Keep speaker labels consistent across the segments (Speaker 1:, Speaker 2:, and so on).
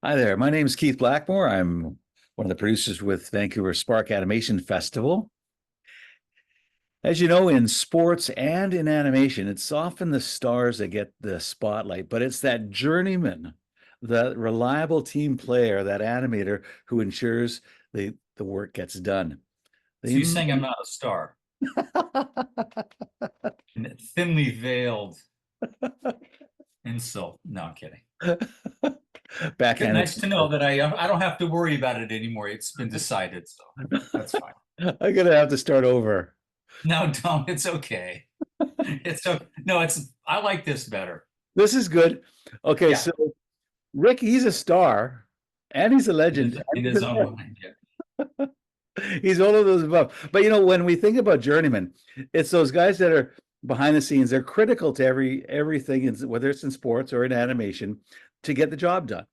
Speaker 1: Hi there. My name is Keith Blackmore. I'm one of the producers with Vancouver Spark Animation Festival. As you know, in sports and in animation, it's often the stars that get the spotlight, but it's that journeyman, that reliable team player, that animator who ensures the work gets done.
Speaker 2: So
Speaker 1: They
Speaker 2: you're saying I'm not a star, and thinly veiled insult. No, I'm kidding. Good,
Speaker 1: backhanded.
Speaker 2: nice to know that I don't have to worry about it anymore. It's been decided, so that's fine.
Speaker 1: I'm gonna have to start over.
Speaker 2: No, don't. It's okay. It's okay. No, I like this better.
Speaker 1: This is good. Okay,
Speaker 2: Yeah,
Speaker 1: so Rick, he's a star and he's a legend and
Speaker 2: in
Speaker 1: he's a
Speaker 2: his own mind. Yeah.
Speaker 1: He's all of those above. But when we think about journeyman, it's those guys that are behind the scenes. They're critical to everything, whether it's in sports or in animation, to get the job done.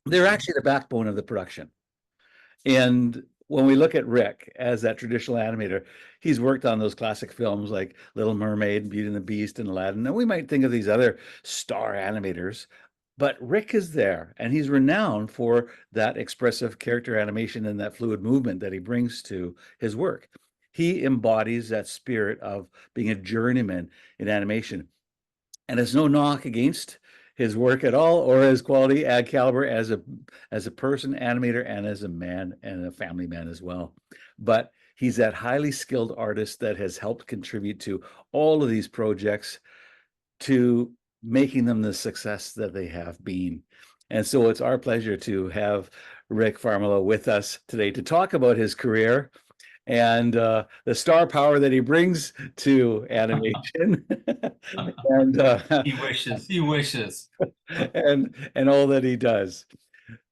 Speaker 1: They're
Speaker 2: Mhm.
Speaker 1: actually the backbone of the production. And when we look at Rick as that traditional animator, he's worked on those classic films like Little Mermaid, Beauty and the Beast, and Aladdin. And we might think of these other star animators, but Rick is there and he's renowned for that expressive character animation and that fluid movement that he brings to his work. He embodies that spirit of being a journeyman in animation. And it's no knock against his work at all or his quality ad caliber as a person animator and as a man and a family man as well. But he's that highly skilled artist that has helped contribute to all of these projects, to making them the success that they have been. And so it's our pleasure to have Rick Farmiloe with us today to talk about his career and the star power that he brings to animation and
Speaker 2: He wishes. He wishes.
Speaker 1: and all that he does.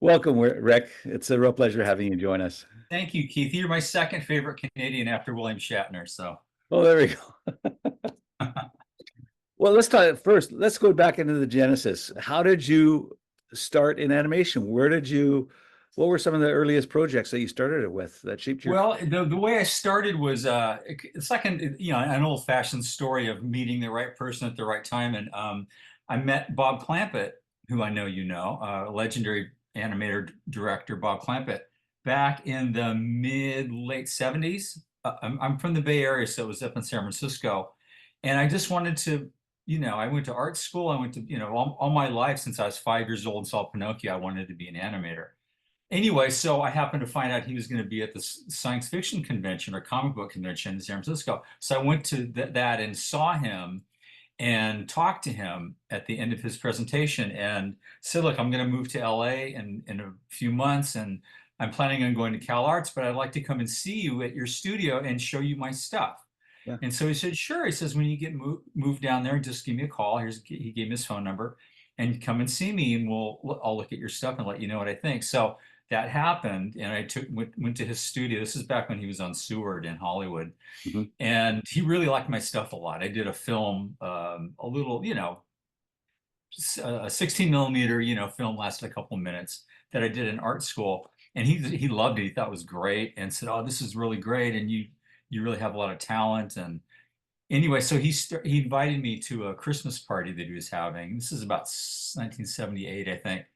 Speaker 1: Welcome, Rick. It's a real pleasure having you join us.
Speaker 2: Thank you, Keith. You're my second favorite Canadian after William Shatner. So,
Speaker 1: Oh, there we go. Well, let's talk first. Let's go back into the genesis. How did you start in animation? What were some of the earliest projects that you started it with that shaped your
Speaker 2: well, the way I started was it's like an old-fashioned story of meeting the right person at the right time. And I met Bob Clampett, who I know you know, legendary animator director Bob Clampett, back in the mid late 70s. I'm from the Bay Area, so it was up in San Francisco. And I just wanted to, I went to art school. I went to, all my life since I was 5 years old and saw Pinocchio, I wanted to be an animator. Anyway, so I happened to find out he was going to be at the science fiction convention or comic book convention in San Francisco. So I went to that and saw him and talked to him at the end of his presentation and said, look, I'm going to move to LA in a few months and I'm planning on going to Cal Arts, but I'd like to come and see you at your studio and show you my stuff.
Speaker 1: yeah.
Speaker 2: And so he said, sure. He says, when you get moved down there, just give me a call. He gave me his phone number and come and see me and I'll look at your stuff and let you know what I think. So that happened, and I went to his studio. This is back when he was on Seward in Hollywood,
Speaker 1: Mhm.
Speaker 2: and he really liked my stuff a lot. I did a film, a little, a 16 millimeter, film lasted a couple of minutes that I did in art school, and he loved it. He thought it was great, and said, "Oh, this is really great, and you really have a lot of talent." And anyway, so he invited me to a Christmas party that he was having. This is about 1978, I think,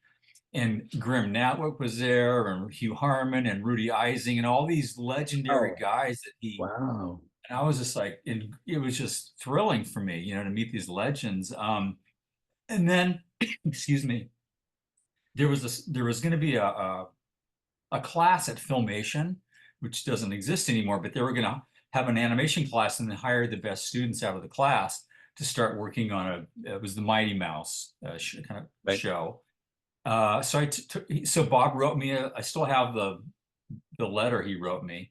Speaker 2: and Grim Natwick was there, and Hugh Harmon, and Rudy Eising, and all these legendary
Speaker 1: Oh,
Speaker 2: guys that he.
Speaker 1: wow.
Speaker 2: And I was just like, it was just thrilling for me, to meet these legends. And then, excuse me, there was going to be a class at Filmation, which doesn't exist anymore, but they were going to have an animation class and then hire the best students out of the class to start working on it was the Mighty Mouse kind of
Speaker 1: Right.
Speaker 2: show. So Bob wrote me I still have the letter he wrote me,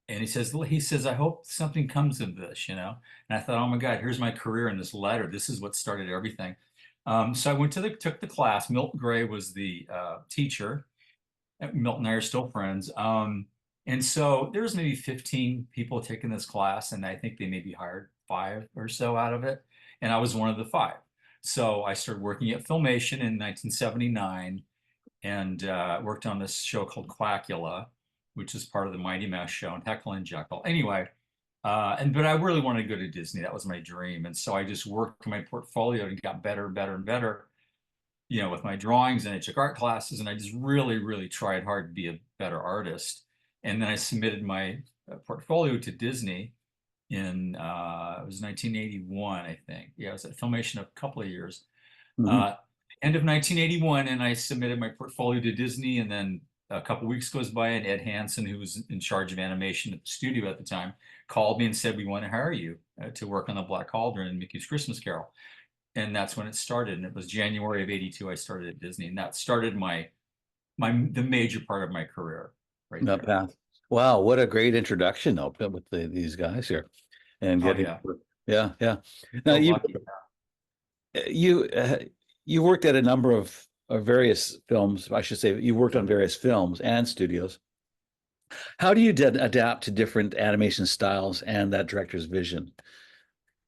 Speaker 2: and he says I hope something comes of this. And I thought, oh my God, here's my career in this letter. This is what started everything. So I took the class. Milton Gray was the teacher. Milton and I are still friends. And so there was maybe 15 people taking this class, and I think they maybe hired five or so out of it, and I was one of the five. So I started working at Filmation in 1979 and worked on this show called Quackula, which is part of the Mighty Mouse show and Heckle and Jekyll. Anyway, but I really wanted to go to Disney. That was my dream. And so I just worked my portfolio and got better and better and better. with my drawings, and I took art classes, and I just really, really tried hard to be a better artist. And then I submitted my portfolio to Disney in it was 1981, I think. Yeah, I was at Filmation a couple of years.
Speaker 1: Mhm.
Speaker 2: Uh, End of 1981, and I submitted my portfolio to Disney, and then a couple weeks goes by, and Ed Hansen, who was in charge of animation at the studio at the time, called me and said, "We want to hire you to work on the Black Cauldron and Mickey's Christmas Carol." And that's when it started. And it was January of '82 I started at Disney, and that started the major part of my career right
Speaker 1: That
Speaker 2: there.
Speaker 1: path. Wow, what a great introduction though with these guys here and
Speaker 2: Oh
Speaker 1: getting,
Speaker 2: yeah,
Speaker 1: yeah, yeah. Now
Speaker 2: so lucky.
Speaker 1: you you worked at a number of various films. I should say you worked on various films and studios. How do you adapt to different animation styles and that director's vision?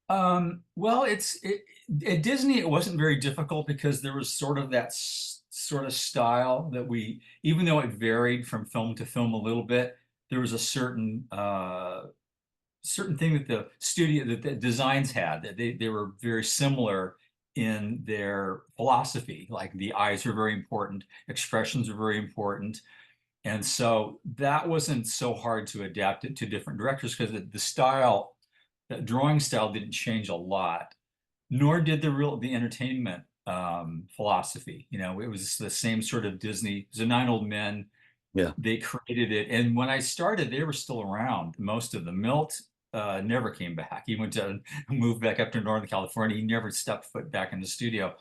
Speaker 2: Well, at Disney, it wasn't very difficult because there was sort of that sort of style that even though it varied from film to film a little bit, there was a certain thing that the studio that the designs had that they were very similar in their philosophy. Like the eyes were very important, expressions were very important. And so that wasn't so hard to adapt it to different directors because the style, that drawing style didn't change a lot, nor did the entertainment philosophy. It was the same sort of Disney. It was the Nine Old Men.
Speaker 1: Yeah,
Speaker 2: They created it, and when I started, they were still around. Most of them. Milt never came back. He went to move back up to Northern California. He never stepped foot back in the studio.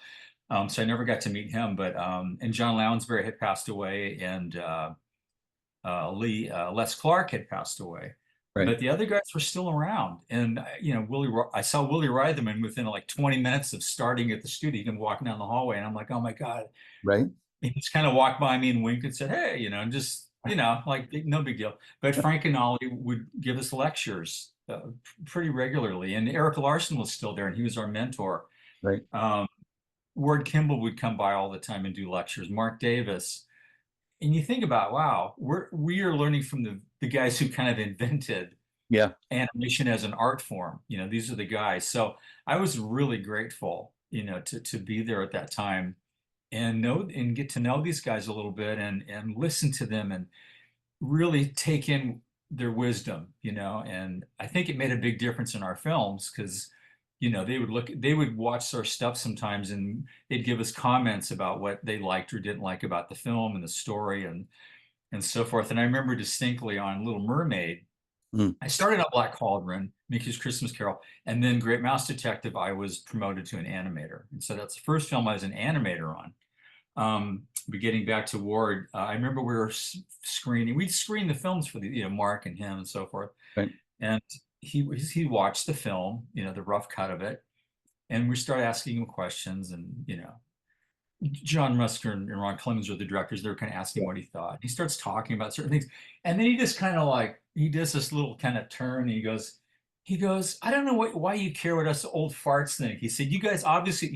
Speaker 2: So I never got to meet him. But and John Lounsbury had passed away, and Les Clark had passed away,
Speaker 1: right,
Speaker 2: but the other guys were still around. And I saw Willie Reitherman within like 20 minutes of starting at the studio. He came walking down the hallway, and I'm like, oh my God.
Speaker 1: right.
Speaker 2: He just kind of walked by me and winked and said, hey, and just, like no big deal. But Frank and Ollie would give us lectures pretty regularly. And Eric Larson was still there, and he was our mentor.
Speaker 1: Right.
Speaker 2: Um, Ward Kimball would come by all the time and do lectures. Mark Davis. And you think about, wow, we are learning from the guys who kind of invented
Speaker 1: Yeah.
Speaker 2: animation as an art form. These are the guys. So I was really grateful, to be there at that time and get to know these guys a little bit and listen to them and really take in their wisdom, and I think it made a big difference in our films because, they would watch our stuff sometimes and they'd give us comments about what they liked or didn't like about the film and the story and so forth. And I remember distinctly on Little Mermaid,
Speaker 1: Mm.
Speaker 2: I started on Black Cauldron, Mickey's Christmas Carol, and then Great Mouse Detective, I was promoted to an animator. And so that's the first film I was an animator on. But getting back to Ward, I remember we were we'd screen the films for Mark and him and so forth.
Speaker 1: Right.
Speaker 2: And he watched the film, the rough cut of it, and we started asking him questions. And John Musker and Ron Clemens are the directors. They're kind of asking what he thought. He starts talking about certain things, and then he just kind of like he does this little kind of turn. And he goes, I don't know why you care what us old farts think. He said, you guys obviously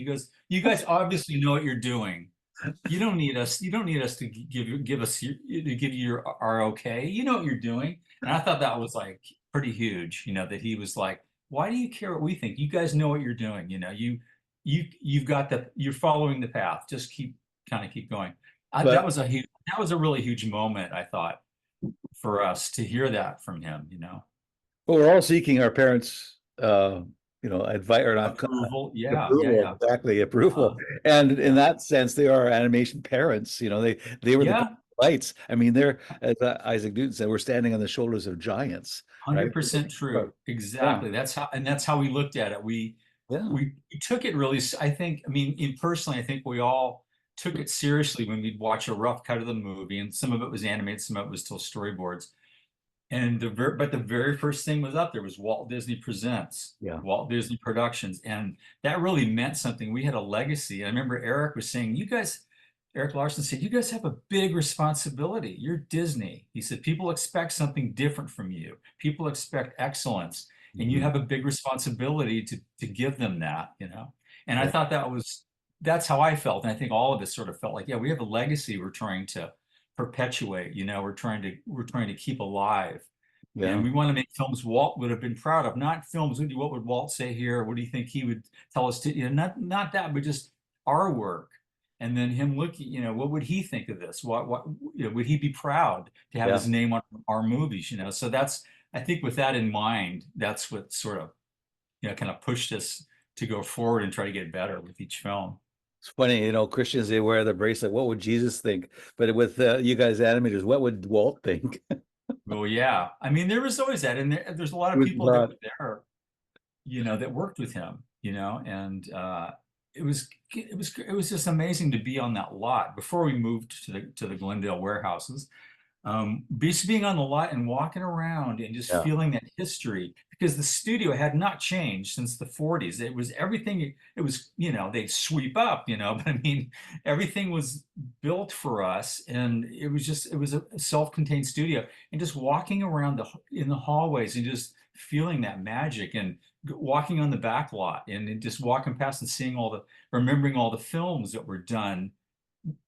Speaker 2: know what you're doing. You don't need us. You don't need us to give you our okay. You know what you're doing. And I thought that was like pretty huge. That he was like, why do you care what we think? You guys know what you're doing. You're following the path. Just keep going.
Speaker 1: But
Speaker 2: That was a really huge moment, I thought, for us to hear that from him.
Speaker 1: we're all seeking our parents, advice or not
Speaker 2: Approval. Yeah, yeah,
Speaker 1: approval,
Speaker 2: yeah.
Speaker 1: exactly, approval. And in
Speaker 2: Yeah,
Speaker 1: that sense, they are our animation parents. They were the
Speaker 2: yeah.
Speaker 1: lights. I mean, they're, as Isaac Newton said, we're standing on the shoulders of giants, right?
Speaker 2: 100% true.
Speaker 1: Yeah,
Speaker 2: Exactly. That's how we looked at it.
Speaker 1: yeah.
Speaker 2: We took it really, I think, I mean, personally, I think we all took it seriously when we'd watch a rough cut of the movie, and some of it was animated, some of it was still storyboards. And but the very first thing was up there was Walt Disney Presents,
Speaker 1: Yeah.
Speaker 2: Walt Disney Productions, and that really meant something. We had a legacy. I remember Eric was saying, Eric Larson said, you guys have a big responsibility. You're Disney. He said, people expect something different from you. People expect excellence, and you
Speaker 1: Mhm.
Speaker 2: have a big responsibility to give them that. And I
Speaker 1: Yeah.
Speaker 2: thought that's how I felt. And I think all of us sort of felt like, yeah, we have a legacy we're trying to perpetuate, we're trying to keep alive. And
Speaker 1: Yeah.
Speaker 2: we want to make films Walt would have been proud of, not films, what would Walt say here? What do you think he would tell us to, not that, but just our work. and then him looking, what would he think of this? What, would he be proud to have
Speaker 1: Yeah.
Speaker 2: his name on our movies? So that's, I think with that in mind, that's what sort of, kind of pushed us to go forward and try to get better with each film.
Speaker 1: It's funny, Christians, they wear the bracelet. What would Jesus think? But with you guys animators, what would Walt think?
Speaker 2: Well, yeah. I mean, there was always that, and there's a lot of
Speaker 1: With
Speaker 2: people that
Speaker 1: God.
Speaker 2: were there, that worked with him, and it was just amazing to be on that lot before we moved to the Glendale warehouses. Just being on the lot and walking around and just
Speaker 1: Yeah.
Speaker 2: feeling that history, because the studio had not changed since the 40s. It was everything. It was, they'd sweep up, but I mean, everything was built for us, and it was a self-contained studio, and just walking around in the hallways and just feeling that magic, and walking on the back lot, and then just walking past and seeing remembering all the films that were done,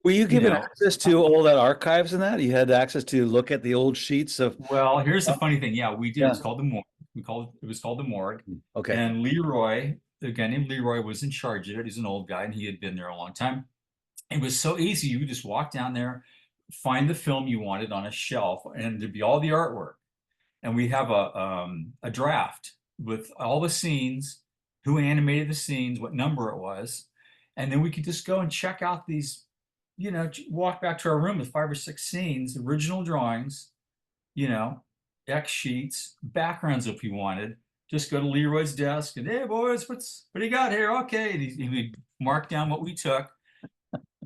Speaker 1: Were you
Speaker 2: you
Speaker 1: given
Speaker 2: know.
Speaker 1: access to all that archives and that? You had access to look at the old sheets of.
Speaker 2: Well, here's the funny thing. Yeah, we did. It
Speaker 1: Yeah.
Speaker 2: was called the morgue. It was called the morgue.
Speaker 1: Okay.
Speaker 2: And Leroy, a guy named Leroy, was in charge of it. He's an old guy and he had been there a long time. It was so easy. You would just walk down there, find the film you wanted on a shelf, and there'd be all the artwork. And we have a draft with all the scenes, who animated the scenes, what number it was. And then we could just go and check out these, walk back to our room with 5 or 6 scenes, original drawings, you know, X sheets, backgrounds if you wanted. Just go to Leroy's desk and, hey boys, what do you got here? Okay. And he'd mark down what we took.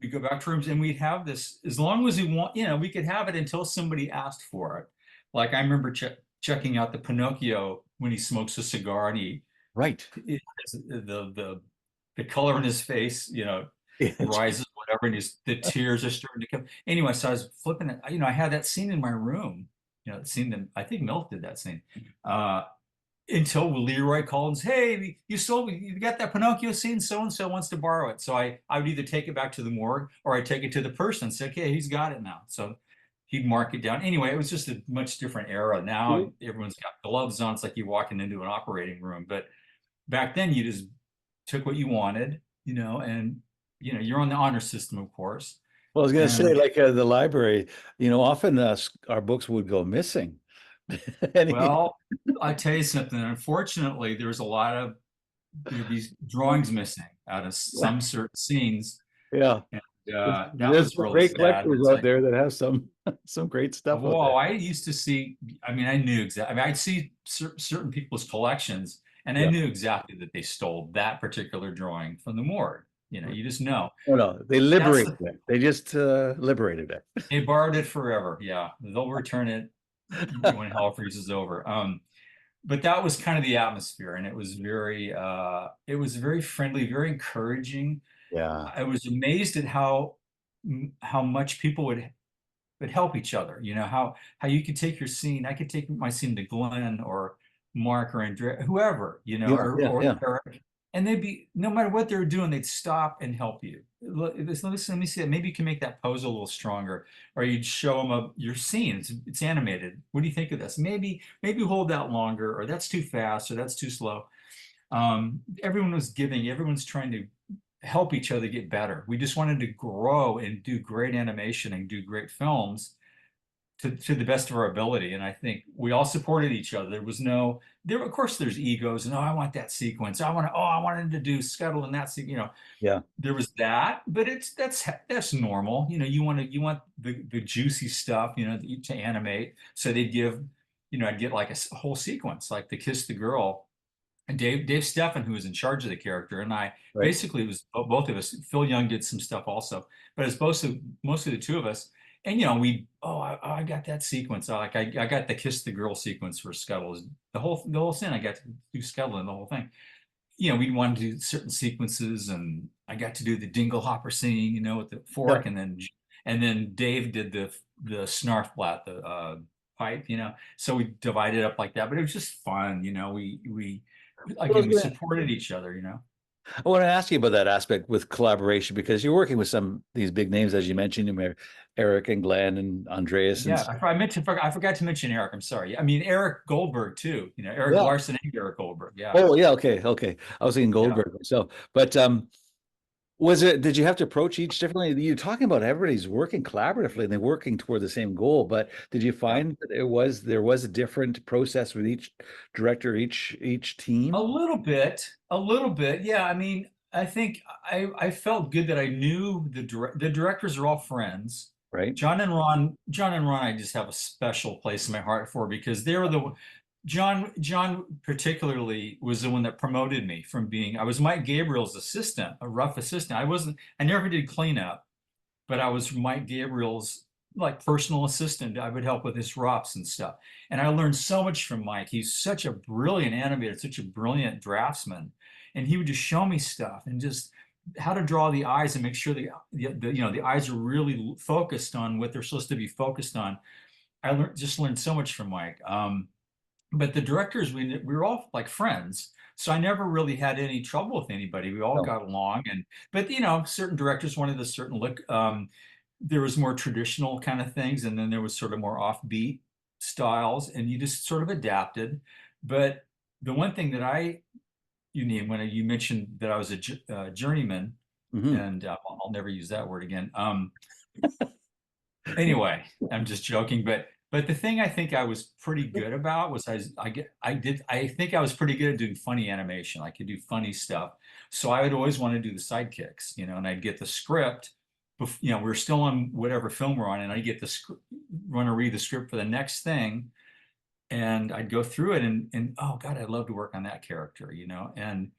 Speaker 2: We go back to rooms and we'd have this as long as we want, we could have it until somebody asked for it. Like I remember checking out the Pinocchio when he smokes a cigar and
Speaker 1: Right.
Speaker 2: the color in his face, rises, whatever, and the tears are starting to come. Anyway, so I was flipping it. I had that scene in my room. The scene that I think Milk did that scene. Until Leroy called and said, "Hey, you got that Pinocchio scene? So and so wants to borrow it." So I would either take it back to the morgue or I'd take it to the person and say, "Okay, he's got it now." So he'd mark it down. Anyway, it was just a much different era. Now everyone's got gloves on. It's like you're walking into an operating room. But back then, you just took what you wanted, and you're on the honor system, of course.
Speaker 1: Well, I was going to say,
Speaker 2: And
Speaker 1: like the library, often our books would go missing. And
Speaker 2: well, I tell you something. Unfortunately, there was a lot of these drawings missing out of some certain scenes,
Speaker 1: yeah,
Speaker 2: and that
Speaker 1: there's
Speaker 2: was
Speaker 1: some
Speaker 2: really
Speaker 1: great
Speaker 2: sad.
Speaker 1: collectors
Speaker 2: It's
Speaker 1: out
Speaker 2: like,
Speaker 1: there that have some great stuff out
Speaker 2: whoa!
Speaker 1: there.
Speaker 2: I used to see. I mean, I knew exactly. I mean, I'd see certain people's collections, and I
Speaker 1: Yeah.
Speaker 2: knew exactly that they stole that particular drawing from the morgue. You just know.
Speaker 1: Oh no, they
Speaker 2: That's
Speaker 1: liberated it. They just liberated it.
Speaker 2: they borrowed it forever. Yeah, they'll return it when hell freezes over. But that was kind of the atmosphere, and it was very friendly, very encouraging.
Speaker 1: Yeah.
Speaker 2: I was amazed at how much people would help each other. How you could take your scene. I could take my scene to Glenn or Mark or Andrea, whoever,
Speaker 1: Yeah. Yeah.
Speaker 2: or
Speaker 1: Yeah.
Speaker 2: Eric, and they'd be, no matter what they were doing, they'd stop and help you. Listen, let me see that. Maybe you can make that pose a little stronger, or you'd show them your scene. It's animated. What do you think of this? Maybe hold that longer, or that's too fast, or that's too slow. Everyone was giving. Everyone's trying to help each other get better. We just wanted to grow and do great animation and do great films to the best of our ability. And I think we all supported each other. Of course there's egos and, oh, I want that sequence. I wanted to do Scuttle and that scene,
Speaker 1: Yeah.
Speaker 2: there was that, but that's normal. You want the juicy stuff, to animate. So they'd give, I'd get like a whole sequence, like the Kiss the Girl. And Dave Steffen, who was in charge of the character, and I
Speaker 1: Right.
Speaker 2: basically it was both of us. Phil Young did some stuff also, but it's mostly the two of us. And I got that sequence. I got the Kiss the Girl sequence for Scuttle. The whole scene I got to do Scuttle and the whole thing. We wanted to do certain sequences, and I got to do the Dingle Hopper scene, with the
Speaker 1: Yeah.
Speaker 2: fork, and then Dave did the Snarfblat, the pipe, So we divided up like that, but it was just fun, We
Speaker 1: I was
Speaker 2: again, we
Speaker 1: gonna-
Speaker 2: supported each other,
Speaker 1: I want to ask you about that aspect with collaboration because you're working with these big names, as you mentioned, Eric and Glenn and Andreas and
Speaker 2: Yeah, I forgot to mention Eric. I'm sorry. I mean Eric Goldberg too. Eric
Speaker 1: yeah.
Speaker 2: Larson and Eric Goldberg. Yeah,
Speaker 1: Oh yeah, okay. I was thinking
Speaker 2: yeah.
Speaker 1: Goldberg myself, but Was it, did you have to approach each differently? You're talking about everybody's working collaboratively and they're working toward the same goal, but did you
Speaker 2: Yeah.
Speaker 1: find that there was a different process with each director, each team,
Speaker 2: A little bit. Yeah. I mean, I think I felt good that I knew the directors are all friends.
Speaker 1: right?
Speaker 2: John and Ron, I just have a special place in my heart for because they were John particularly was the one that promoted me from being, I was Mike Gabriel's assistant, a rough assistant. I never did cleanup, but I was Mike Gabriel's like personal assistant. I would help with his roughs and stuff. And I learned so much from Mike. He's such a brilliant animator, such a brilliant draftsman. And he would just show me stuff and just how to draw the eyes and make sure the eyes are really focused on what they're supposed to be focused on. Just learned so much from Mike. But the directors, we were all like friends. So I never really had any trouble with anybody. We all
Speaker 1: No.
Speaker 2: got along. But certain directors wanted a certain look. There was more traditional kind of things, and then there was sort of more offbeat styles, and you just sort of adapted. But the one thing that you need when you mentioned that I was a journeyman,
Speaker 1: Hmm.
Speaker 2: and I'll never use that word again. Anyway, I'm just joking, but the thing I think I was pretty good about was I think I was pretty good at doing funny animation. I could do funny stuff. So I would always want to do the sidekicks, and I'd get the script. We're still on whatever film we're on, and I'd get the script, want to read the script for the next thing, and I'd go through it and oh God, I'd love to work on that character. And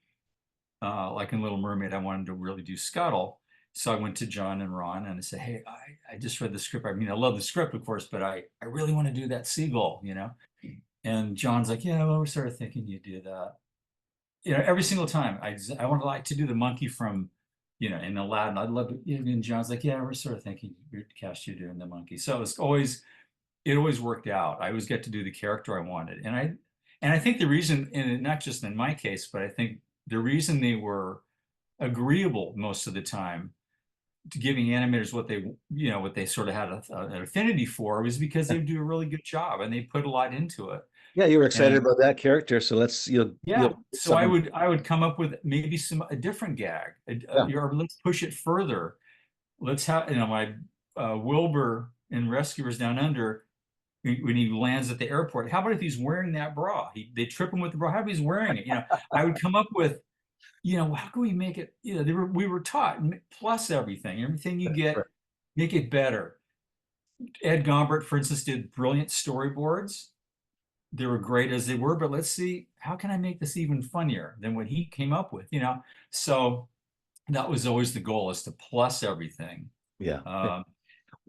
Speaker 2: like in Little Mermaid, I wanted to really do Scuttle. So I went to John and Ron and I said, hey, I just read the script. I mean, I love the script, of course, but I really want to do that seagull. And John's like, yeah, well, we're sort of thinking you do that. Every single time I want to like to do the monkey from, in Aladdin. I'd love to, and John's like, yeah, we're sort of thinking you'd cast you doing the monkey. So it always worked out. I always get to do the character I wanted. And I think the reason, and not just in my case, but I think the reason they were agreeable most of the time to giving animators what they sort of had an affinity for was because they would do a really good job and they put a lot into it.
Speaker 1: Yeah, you were excited
Speaker 2: And
Speaker 1: about that character, so you'll
Speaker 2: yeah,
Speaker 1: get
Speaker 2: so I
Speaker 1: something.
Speaker 2: would I would come up with maybe a different gag,
Speaker 1: Yeah,
Speaker 2: or let's push it further. Let's have my Wilbur in Rescuers Down Under when he lands at the airport. How about if he's wearing that bra? They trip him with the bra. How about he's wearing it? I would come up with how can we make it? We were taught plus everything you get,
Speaker 1: right.
Speaker 2: make it better. Ed Gombert, for instance, did brilliant storyboards. They were great as they were, but let's see, how can I make this even funnier than what he came up with? So that was always the goal, is to plus everything.
Speaker 1: Yeah, yeah,
Speaker 2: Um,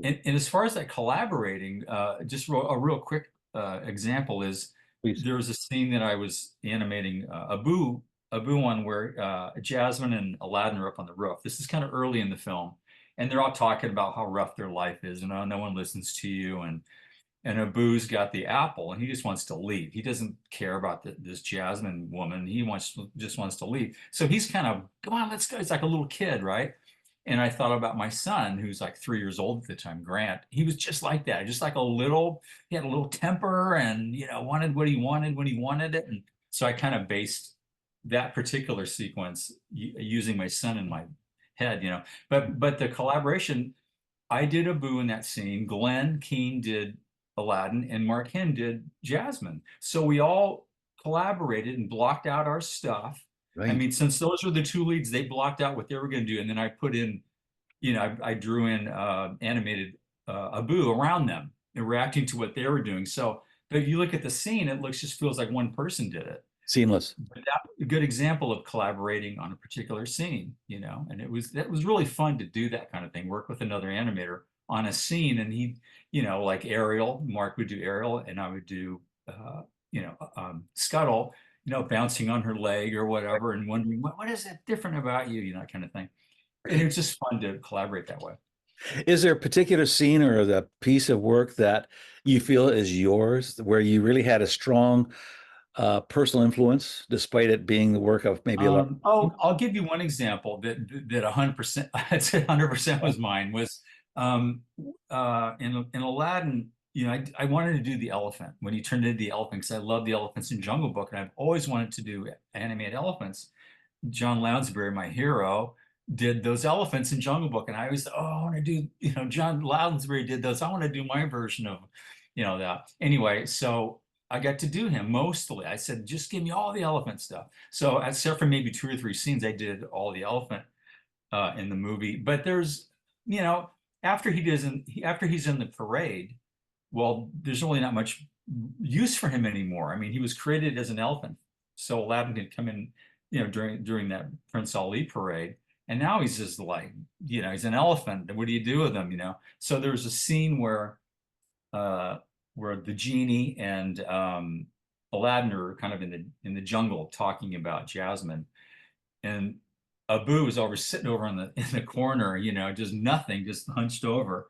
Speaker 2: and as far as that collaborating, just a real quick example is
Speaker 1: please.
Speaker 2: there was a scene that I was animating Abu on where Jasmine and Aladdin are up on the roof. This is kind of early in the film, and they're all talking about how rough their life is, and oh, no one listens to you, and Abu's got the apple, and he just wants to leave. He doesn't care about this Jasmine woman. He just wants to leave. So he's kind of, come on, let's go. It's like a little kid, right? And I thought about my son, who's like 3 years old at the time, Grant. He was just like that, just like he had a little temper and, wanted what he wanted when he wanted it. And so I kind of based that particular sequence using my son in my head. But the collaboration, I did Abu in that scene. Glenn Keane did Aladdin, and Mark Hen did Jasmine. So we all collaborated and blocked out our stuff. I
Speaker 1: Right.
Speaker 2: mean, since those were the two leads, they blocked out what they were going to do, and then I put in, I drew in animated Abu around them and reacting to what they were doing. So, but if you look at the scene, it just feels like one person did it.
Speaker 1: Seamless.
Speaker 2: But that a good example of collaborating on a particular scene. And that was really fun to do that kind of thing, work with another animator on a scene. And like Ariel, Mark would do Ariel, and I would do, Scuttle, bouncing on her leg or whatever, and wondering what is that different about you, that kind of thing. And it was just fun to collaborate that way.
Speaker 1: Is there a particular scene or the piece of work that you feel is yours, where you really had a strong personal influence, despite it being the work of maybe a lot?
Speaker 2: I'll give you one example that 100%, I'd say 100% was mine. Was in Aladdin, I wanted to do the elephant when he turned into the elephant, because I love the elephants in Jungle Book, and I've always wanted to do animate elephants. John Lounsbury, my hero, did those elephants in Jungle Book, and I always thought, oh, I want to do, John Loudonsbury did those. I want to do my version of, that. Anyway, so I got to do him mostly. I said, just give me all the elephant stuff. So except for maybe 2 or 3 scenes, I did all the elephant in the movie. But there's, you know, after he's in the parade, well, there's really not much use for him anymore. I mean, he was created as an elephant, so Aladdin could come in, during that Prince Ali parade, and now he's just like, he's an elephant. What do you do with him? So there was a scene uh, where the genie and Aladdin are kind of in the jungle talking about Jasmine, and Abu is sitting over in the corner, just nothing, just hunched over.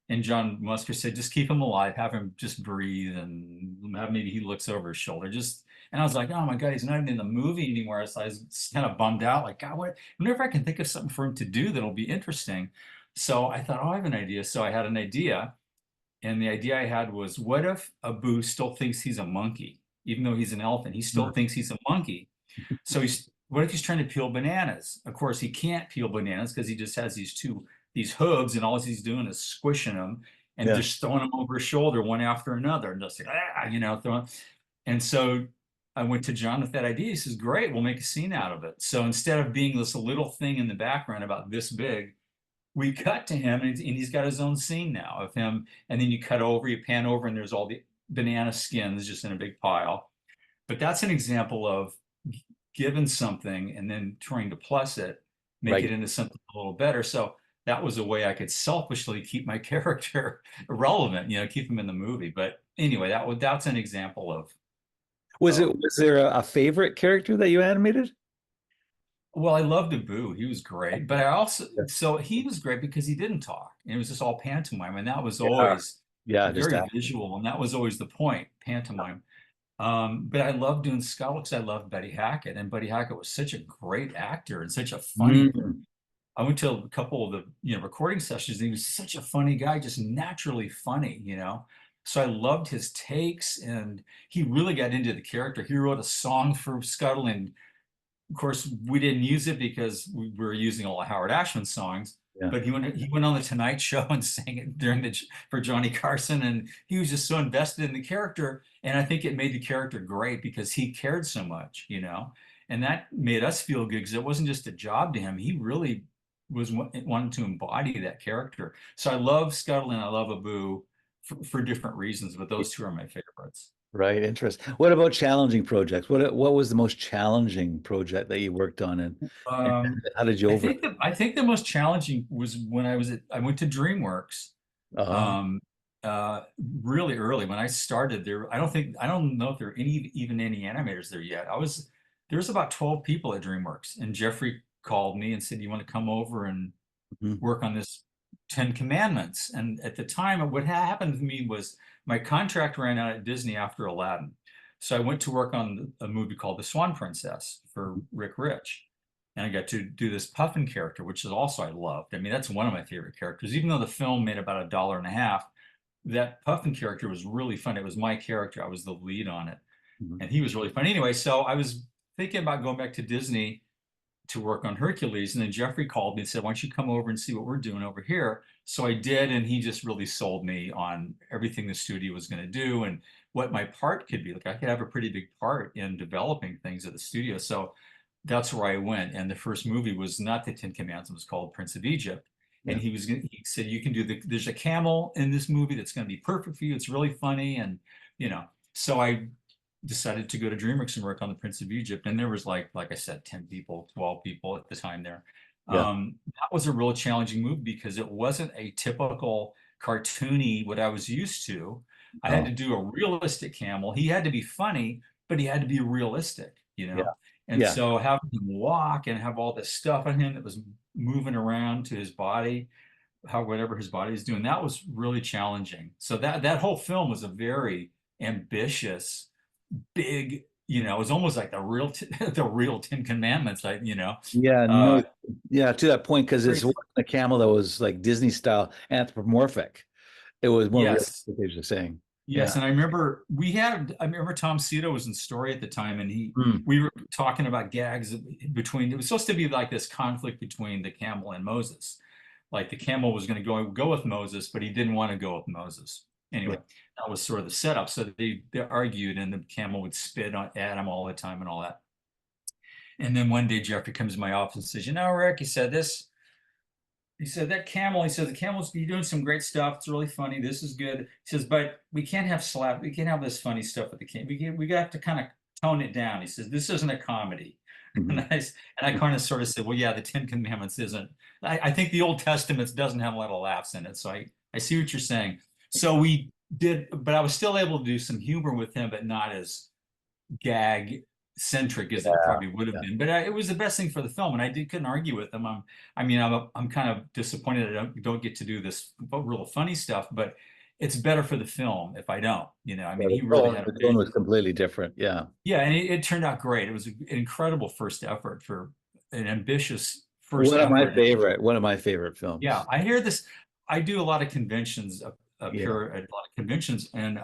Speaker 2: And John Musker said, just keep him alive, have him just breathe, and maybe he looks over his shoulder. And I was like, oh my God, he's not even in the movie anymore. So I was kind of bummed out, like, God, whenever I can think of something for him to do that'll be interesting. So I thought, oh, I have an idea. So I had an idea. And the idea I had was, what if Abu still thinks he's a monkey, even though he's an elephant? He still thinks he's a monkey. So what if he's trying to peel bananas? Of course, he can't peel bananas because he just has these hooves, and all he's doing is squishing them and
Speaker 1: Yeah.
Speaker 2: just throwing them over his shoulder one after another, and just like, throwing. And so I went to John with that idea. He says, "Great, we'll make a scene out of it." So instead of being this little thing in the background about this big, we cut to him, and he's got his own scene now of him. And then you pan over, and there's all the banana skins just in a big pile. But that's an example of given something and then trying to plus it, make
Speaker 1: Right.
Speaker 2: it into something a little better. So that was a way I could selfishly keep my character relevant, keep him in the movie. But anyway, that's an example of
Speaker 1: Was there a favorite character that you animated?
Speaker 2: well, I loved Abu. He was great. But I also
Speaker 1: Yeah.
Speaker 2: so he was great because he didn't talk. And it was just all pantomime. And that was
Speaker 1: Yeah.
Speaker 2: always
Speaker 1: Yeah, just
Speaker 2: very
Speaker 1: acting.
Speaker 2: visual. And that was always the point, pantomime. But I loved doing Scuttle because I loved Betty Hackett. And Betty Hackett was such a great actor and such a funny.
Speaker 1: Mm.
Speaker 2: I went to a couple of the recording sessions, and he was such a funny guy, just naturally funny. So I loved his takes, and he really got into the character. He wrote a song for Scuttle, and of course we didn't use it because we were using all of Howard Ashman songs.
Speaker 1: Yeah.
Speaker 2: But he went on the Tonight Show and sang it for Johnny Carson, and he was just so invested in the character. And I think it made the character great because he cared so much. And that made us feel good because it wasn't just a job to him. He really was wanting to embody that character. So I love Scuttle and I love Abu for different reasons, but those two are my favorites.
Speaker 1: Right. Interesting. What about challenging projects? What was the most challenging project that you worked on, and
Speaker 2: Um,
Speaker 1: how did you
Speaker 2: I
Speaker 1: over?
Speaker 2: think I think the most challenging was when I went to DreamWorks
Speaker 1: Uh,
Speaker 2: um, really early when I started there. I don't know if there are even any animators there yet. There was about 12 people at DreamWorks, and Jeffrey called me and said, "You want to come over and
Speaker 1: mhm,
Speaker 2: work on this Ten Commandments?" And at the time, what happened to me was my contract ran out at Disney after Aladdin. So I went to work on a movie called The Swan Princess for Rick Rich. And I got to do this Puffin character, which is also I loved. I mean, that's one of my favorite characters. Even though the film made about $1.50, that Puffin character was really fun. It was my character. I was the lead on it.
Speaker 1: mhm.
Speaker 2: And he was really fun. Anyway, so I was thinking about going back to Disney to work on Hercules. And then Jeffrey called me and said, "Why don't you come over and see what we're doing over here?" So I did, and he just really sold me on everything the studio was going to do and what my part could be. Like I could have a pretty big part in developing things at the studio. So that's where I went. And the first movie was not the Ten Commandments, it was called Prince of Egypt. And
Speaker 1: Yeah.
Speaker 2: he said, "You can there's a camel in this movie that's going to be perfect for you. It's really funny." And, so I decided to go to DreamWorks and work on the Prince of Egypt. And there was like I said, 10 people, 12 people at the time there.
Speaker 1: Yeah.
Speaker 2: That was a real challenging move because it wasn't a typical cartoony, what I was used to. I had
Speaker 1: Oh,
Speaker 2: to do a realistic camel. He had to be funny, but he had to be realistic.
Speaker 1: yeah.
Speaker 2: And
Speaker 1: Yeah.
Speaker 2: so having him walk and have all this stuff on him that was moving around to his body, whatever his body is doing, that was really challenging. So that whole film was a very ambitious, big, it was almost like the real the real Ten Commandments,
Speaker 1: Yeah.
Speaker 2: uh
Speaker 1: No. Yeah. To that point, because it's
Speaker 2: great.
Speaker 1: a camel that was like Disney style anthropomorphic. It was more
Speaker 2: Yes.
Speaker 1: realistic, as you're saying.
Speaker 2: Yes, and I remember Tom Cito was in Story at the time, and
Speaker 1: Mm.
Speaker 2: we were talking about gags between. It was supposed to be like this conflict between the camel and Moses. Like the camel was going to go with Moses, but he didn't want to go with Moses.
Speaker 1: Yeah.
Speaker 2: Anyway, that was sort of the setup. So they argued, and the camel would spit at him all the time and all that. And then one day Jeffrey comes to my office and says, Rick, he said this. He said that camel. He said the camel's you're doing some great stuff. It's really funny. This is good. He says, but we can't have slap. We can't have this funny stuff with the camel. We got to kind of tone it down. He says this isn't a comedy.
Speaker 1: Mhm.
Speaker 2: And I kind of sort of said, well, yeah, the Ten Commandments isn't. I think the Old Testament doesn't have a lot of laughs in it. So I see what you're saying. So we did, but I was still able to do some humor with him, but not as gag centric as it
Speaker 1: Yeah.
Speaker 2: probably would have
Speaker 1: Yeah.
Speaker 2: been. But it was the best thing for the film, and couldn't argue with him. I'm kind of disappointed I don't get to do this real funny stuff, but it's better for the film if I don't.
Speaker 1: Yeah,
Speaker 2: He really had a
Speaker 1: the tone was
Speaker 2: vision.
Speaker 1: completely different. Yeah.
Speaker 2: Yeah, and it turned out great. It was an incredible first effort for an ambitious first
Speaker 1: One
Speaker 2: effort.
Speaker 1: of my favorite
Speaker 2: Yeah,
Speaker 1: films.
Speaker 2: I hear this. I do a lot of conventions up
Speaker 1: Yeah.
Speaker 2: here at a lot of conventions, and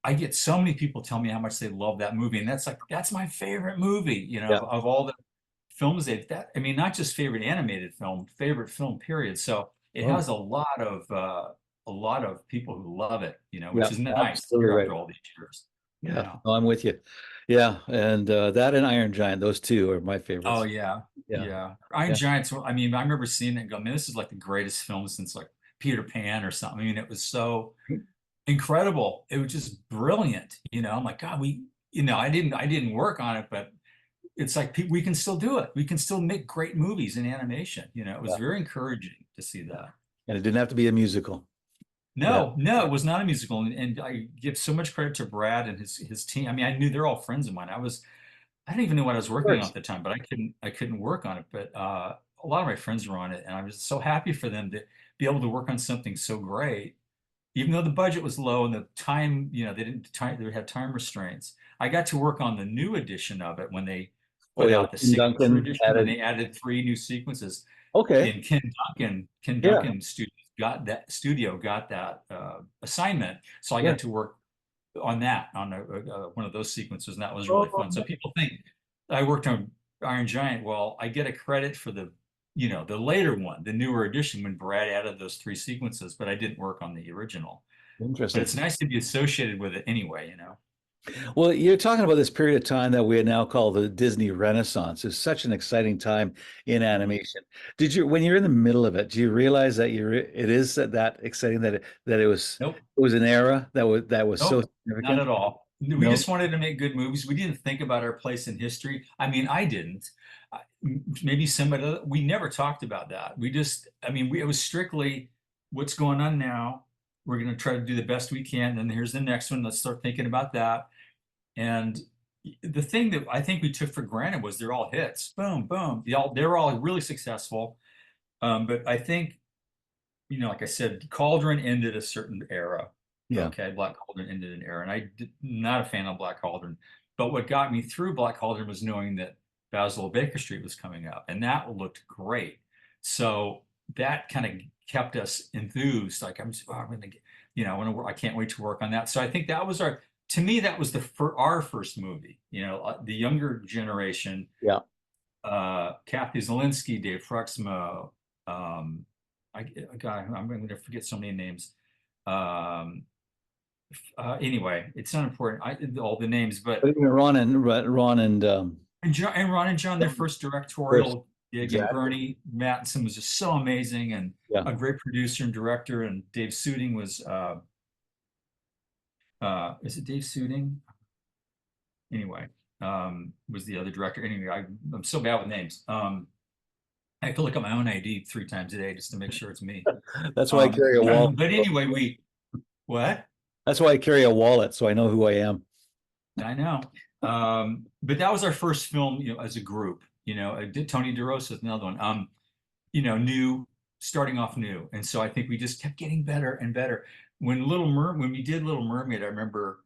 Speaker 2: I get so many people tell me how much they love that movie, and that's my favorite movie.
Speaker 1: Yeah.
Speaker 2: Of all the films not just favorite animated film, favorite film period. So it
Speaker 1: Oh,
Speaker 2: has a lot of people who love it.
Speaker 1: yeah,
Speaker 2: Which is nice to
Speaker 1: absolutely
Speaker 2: hear
Speaker 1: right.
Speaker 2: after all these years.
Speaker 1: Yeah,
Speaker 2: Yeah.
Speaker 1: no, I'm with you. Yeah, and that and Iron Giant, those two are my
Speaker 2: Oh
Speaker 1: favorites.
Speaker 2: yeah,
Speaker 1: Yeah.
Speaker 2: yeah. Iron
Speaker 1: Yeah.
Speaker 2: Giants. I remember seeing it and go, man, this is like the greatest film since like Peter Pan or something. It was so incredible. It was just brilliant. I'm like, God, I didn't work on it, but it's like we can still do it. We can still make great movies in animation. It was
Speaker 1: Yeah.
Speaker 2: very encouraging to see that.
Speaker 1: And it didn't have to be a musical. Yeah.
Speaker 2: No, no, it was not a musical, and I give so much credit to Brad and his team. I knew they're all friends of mine. I didn't even know what I was
Speaker 1: Of
Speaker 2: working on
Speaker 1: course.
Speaker 2: at the time, but I couldn't work on it. But a lot of my friends were on it, and I was so happy for them to be able to work on something so great, even though the budget was low and the time, they had time restraints. I got to work on the new edition of it when they
Speaker 1: Oh
Speaker 2: put
Speaker 1: yeah,
Speaker 2: out the
Speaker 1: Tim
Speaker 2: signature
Speaker 1: Duncan
Speaker 2: edition, and
Speaker 1: added.
Speaker 2: they added 3 new sequences.
Speaker 1: Okay.
Speaker 2: And Ken
Speaker 1: Yeah.
Speaker 2: Duncan studio got that assignment, so I
Speaker 1: Yeah.
Speaker 2: got to work on that on one of those sequences, and that was really fun. So
Speaker 1: Oh,
Speaker 2: people think I worked on Iron Giant. Well, I get a credit for the later one, the newer edition, when Brad added those 3 sequences, but I didn't work on the original. But
Speaker 1: interesting.
Speaker 2: it's nice to be associated with it anyway.
Speaker 1: Well, you're talking about this period of time that we now call the Disney Renaissance. It's such an exciting time in
Speaker 2: Mhm.
Speaker 1: animation. When you're in the middle of it, do you realize that it is that exciting that
Speaker 2: Nope.
Speaker 1: it was an era that was so
Speaker 2: Nope, not
Speaker 1: significant?
Speaker 2: at all. We
Speaker 1: No.
Speaker 2: just wanted to make good movies. We didn't think about our place in history. I didn't. Maybe somebody, we never talked about that. It was strictly what's going on now. We're going to try to do the best we can. And here's the next one. Let's start thinking about that. And the thing that I think we took for granted was they're all hits. Boom, boom. They're all really successful. But I think, like I said, Cauldron ended a certain era.
Speaker 1: Yeah.
Speaker 2: Okay, Black Cauldron ended an era, and not a fan of Black Cauldron. But what got me through Black Cauldron was knowing that Basil Baker Street was coming up, and that looked great. So that kind of kept us enthused. Like I'm going to get, I can't wait to work on that. So I think that was to me, that was our first movie. The younger generation,
Speaker 1: Yeah.
Speaker 2: Kathy Zielinski, Dave Fruxmo, um, God, I'm going to forget so many names. Um, anyway, it's not important. All the names,
Speaker 1: But
Speaker 2: but
Speaker 1: even Ron and
Speaker 2: and Ron and John, their first
Speaker 1: first,
Speaker 2: directorial gig, and
Speaker 1: exactly.
Speaker 2: Bernie Mattinson was just so amazing and
Speaker 1: Yeah.
Speaker 2: a great producer and director. And Dave Suding was, is it Dave Suding? Anyway, was the other director. Anyway, I'm so bad with names. I have to look at my own ID 3 times a day just to make sure it's me.
Speaker 1: That's why I carry a wallet.
Speaker 2: But anyway, what?
Speaker 1: That's why I carry a wallet, so I know who I am.
Speaker 2: I know. But that was our first film, as a group. I did Tony DeRosa is another one. New, starting off new. And so I think we just kept getting better and better. When we did Little Mermaid, I remember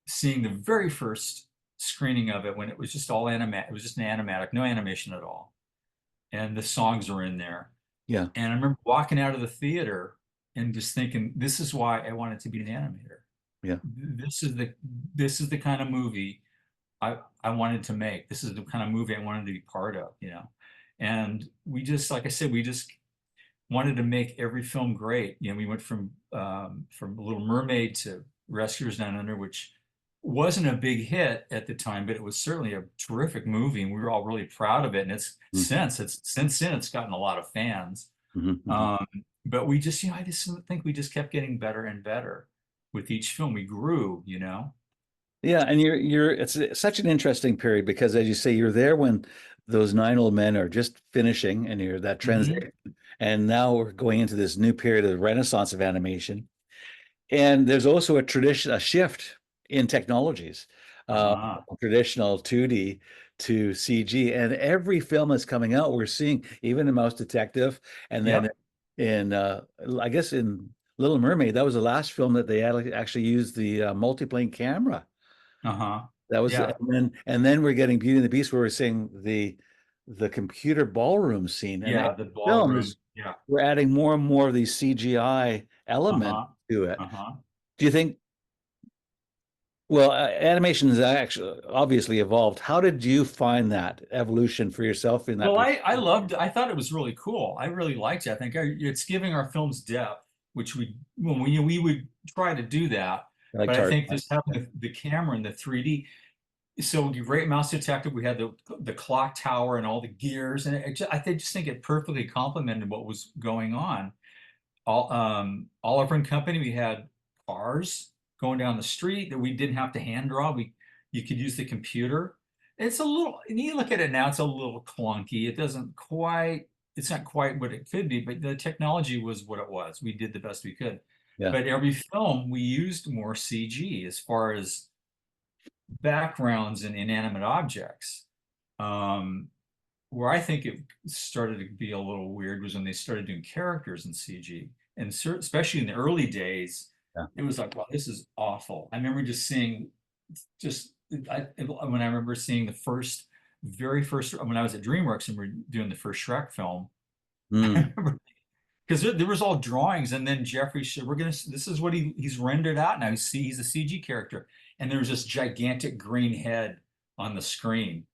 Speaker 2: seeing the very first screening of it when it was just all animatic. It was just an animatic, no animation at all. And the songs are in there.
Speaker 1: Yeah.
Speaker 2: And I remember walking out of the theater and just thinking, this is why I wanted to be an animator.
Speaker 1: Yeah.
Speaker 2: This is the kind of movie I wanted to make. This is the kind of movie I wanted to be part of, you know. And we just, like I said, we just wanted to make every film great. You know, we went from Little Mermaid to Rescuers Down Under, which wasn't a big hit at the time, but it was certainly a terrific movie, and we were all really proud of it. And it's since then it's gotten a lot of fans.
Speaker 1: Mm-hmm.
Speaker 2: Um, but we just, you know, I just think we just kept getting better and better with each film. We grew, you know.
Speaker 1: Yeah, and it's such an interesting period because, as you say, you're there when those nine old men are just finishing, and you're that
Speaker 2: Hmm.
Speaker 1: transition, and now we're going into this new period of renaissance of animation. And there's also a shift in technologies, uh,
Speaker 2: Uh-huh.
Speaker 1: traditional 2D to CG, and every film that's coming out, we're seeing, even in Mouse Detective, and then
Speaker 2: Yep.
Speaker 1: in I guess in Little Mermaid, that was the last film that they actually used the multiplane camera.
Speaker 2: Uh-huh.
Speaker 1: That was,
Speaker 2: Yeah.
Speaker 1: and then we're getting Beauty and the Beast, where we're seeing the computer ballroom scene, and every
Speaker 2: Yeah, the
Speaker 1: film
Speaker 2: ballroom.
Speaker 1: is
Speaker 2: Yeah.
Speaker 1: we're adding more and more of these CGI elements
Speaker 2: Uh-huh.
Speaker 1: to it.
Speaker 2: Uh-huh.
Speaker 1: Do you think? Well, animation has actually obviously evolved. How did you find that evolution for yourself in that
Speaker 2: Well,
Speaker 1: particular?
Speaker 2: I thought it was really cool. I really liked it. I think it's giving our films depth, which we would try to do that.
Speaker 1: I like
Speaker 2: But I
Speaker 1: Tarzan.
Speaker 2: think just having the camera and the 3D. So Great Mouse Detective, we had the clock tower and all the gears, and I just think it perfectly complemented what was going on. Oliver and Company, we had cars going down the street that we didn't have to hand draw. You could use the computer. It's a little, and you look at it now, it's a little clunky. It's not quite what it could be, but the technology was what it was. We did the best we could.
Speaker 1: Yeah,
Speaker 2: But every film we used more CG as far as backgrounds and inanimate objects. Um, where I think it started to be a little weird was when they started doing characters in CG, and especially in the early days,
Speaker 1: yeah.
Speaker 2: it was like, wow, this is awful. I remember just seeing, just when I remember seeing very first, when I was at DreamWorks and we are doing the first Shrek film.
Speaker 1: Mm,
Speaker 2: I remember because there was all drawings, and then Jeffrey said, "We're gonna. This is what he's rendered out now. He's a CG character," and there was this gigantic green head on the screen,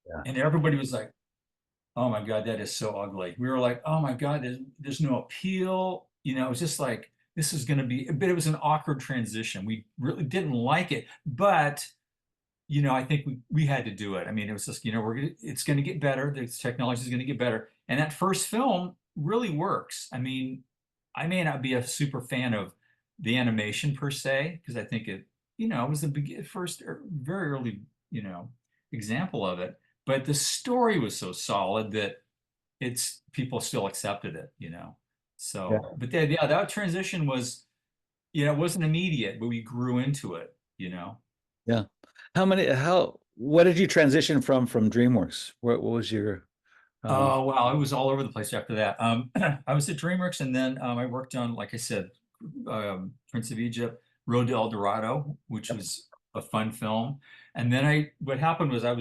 Speaker 1: yeah,
Speaker 2: and everybody was like, "Oh my God, that is so ugly." We were like, "Oh my God, there's no appeal." You know, it was just like this is going to be, but it was an awkward transition. We really didn't like it, but you know, I think we had to do it. I mean, it was just, you know, it's going to get better. The technology is going to get better, and that first film really works. I mean, I may not be a super fan of the animation per se because I think you know, it was the first very early, you know, example of it. But the story was so solid that it's people still accepted it, you know.
Speaker 1: yeah,
Speaker 2: So, but then, yeah, that transition was, you know, it wasn't immediate, but we grew into it, you know.
Speaker 1: yeah. What did you transition from DreamWorks? What was your, um,
Speaker 2: Oh, wow. I was all over the place after that. I was at DreamWorks, and then I worked on, like I said, Prince of Egypt, Road to El Dorado, which was a fun film. And then what happened was I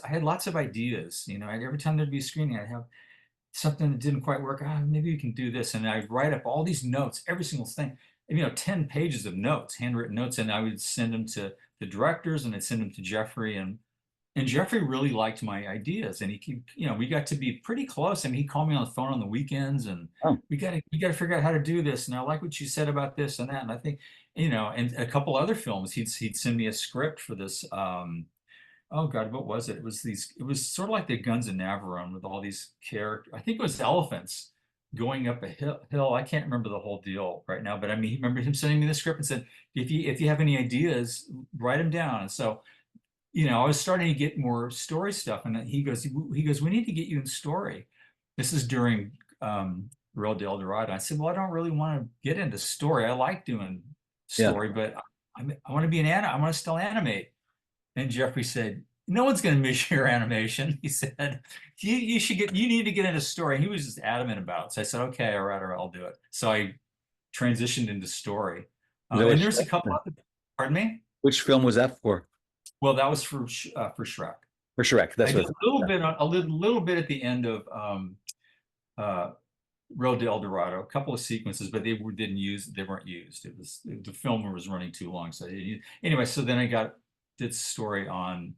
Speaker 2: had lots of ideas. You know, every time there'd be a screening, I'd have something that didn't quite work. Ah, maybe we can do this. And I'd write up all these notes, every single thing, you know, 10 pages of notes, handwritten notes. And I would send them to the directors, and I'd send them to Jeffrey, and Jeffrey really liked my ideas, and you know, we got to be pretty close. I mean, he called me on the phone on the weekends, and
Speaker 1: oh,
Speaker 2: we got to figure out how to do this. And I like what you said about this and that. And I think, you know, and a couple other films, he'd send me a script for this. Oh God, what was it? It was sort of like the Guns of Navarone with all these characters. I think it was elephants going up a hill. I can't remember the whole deal right now, but I mean, he remember him sending me the script and said, if you have any ideas, write them down. And so, you know, I was starting to get more story stuff, and then he goes, we need to get you in story. This is during Road to El Dorado. I said, well, I don't really want to get into story. I like doing
Speaker 1: yeah,
Speaker 2: story, but I want to be I want to still animate. And Jeffrey said, no one's going to miss your animation. He said, you need to get into story. And he was just adamant about it. So I said, okay, all right, or I'll do it. So I transitioned into story.
Speaker 1: is that
Speaker 2: And
Speaker 1: what
Speaker 2: there's a couple
Speaker 1: Shrek?
Speaker 2: other, pardon me?
Speaker 1: Which film was that for?
Speaker 2: Well, that was for Shrek.
Speaker 1: For Shrek.
Speaker 2: I
Speaker 1: That's
Speaker 2: did
Speaker 1: what.
Speaker 2: a little bit at the end of Road to El Dorado, a couple of sequences, but they weren't used. It was the film was running too long, so anyway. So then did story on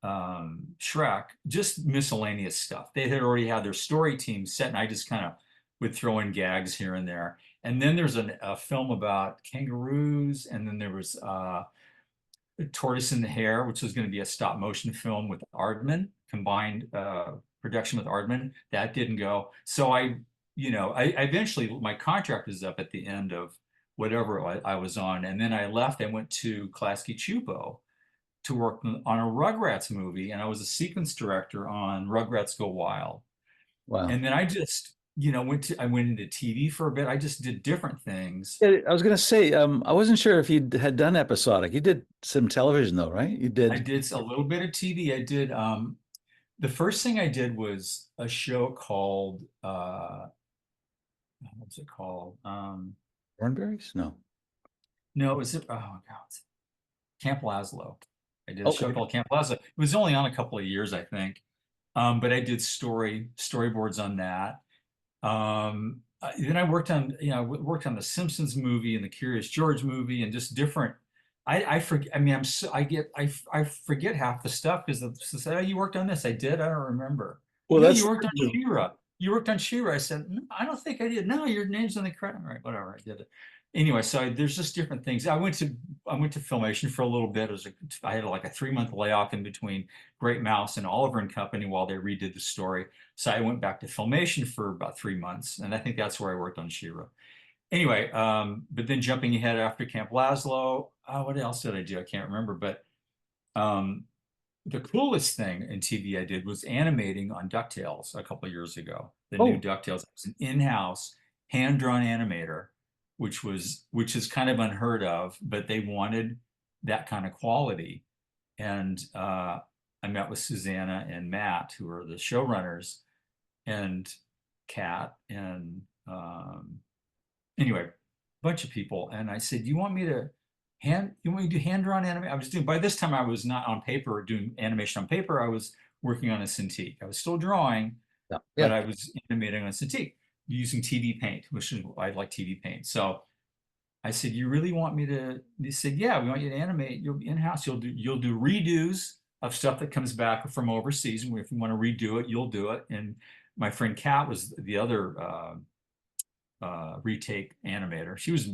Speaker 2: Shrek, just miscellaneous stuff. They had already had their story team set, and I just kind of would throw in gags here and there. And then there's a film about kangaroos, and then there was Tortoise in the Hare, which was going to be a stop motion film with Aardman, combined production with Aardman. That didn't go. So I eventually, my contract was up at the end of whatever I was on. And then I left. I went to Klasky Csupo to work on a Rugrats movie. And I was a sequence director on Rugrats Go Wild.
Speaker 1: Wow.
Speaker 2: And then I just, I went into TV for a bit. I just did different things.
Speaker 1: Yeah, I was going to say, I wasn't sure if you had done episodic. You did some television though, right? You
Speaker 2: I
Speaker 1: did.
Speaker 2: did a little bit of TV. I did the first thing I did was a show called what's it called?
Speaker 1: Thornberries? No.
Speaker 2: No, it was oh God, Camp Lazlo. I did a show
Speaker 1: Okay.
Speaker 2: called Camp Lazlo. It was only on a couple of years, I think. But I did storyboards on that. Then I worked on, worked on the Simpsons movie and the Curious George movie and just different. I forget. I mean, I forget half the stuff because they said, "Oh, you worked on this." I did. I don't remember.
Speaker 1: Well,
Speaker 2: You
Speaker 1: that's
Speaker 2: worked on She-Ra. You worked on She-Ra. I said, "No, I don't think I did." No, your name's on the credit. All right, whatever. I did it. Anyway, so there's just different things. I went to Filmation for a little bit. I had like a 3 month layoff in between Great Mouse and Oliver and Company while they redid the story. So I went back to Filmation for about 3 months, and I think that's where I worked on She-Ra. Anyway, but then jumping ahead after Camp Lazlo, what else did I do? I can't remember, but um, the coolest thing in TV I did was animating on DuckTales a couple of years ago. The new
Speaker 1: oh,
Speaker 2: DuckTales. I was an in-house hand-drawn animator, which is kind of unheard of, but they wanted that kind of quality. And I met with Susanna and Matt, who are the showrunners, and Kat, and anyway, a bunch of people. And I said, you want me to do hand-drawn animation? I was doing, by this time I was not on paper doing animation on paper. I was working on a Cintiq. I was still drawing,
Speaker 1: yeah,
Speaker 2: but
Speaker 1: yeah.
Speaker 2: I was animating on a Cintiq using TV Paint, which is, I like TV Paint. So I said, you really want me to? They said, yeah, we want you to animate. You'll be in-house. You'll do redos of stuff that comes back from overseas. And if you want to redo it, you'll do it. And my friend Kat was the other retake animator. She was,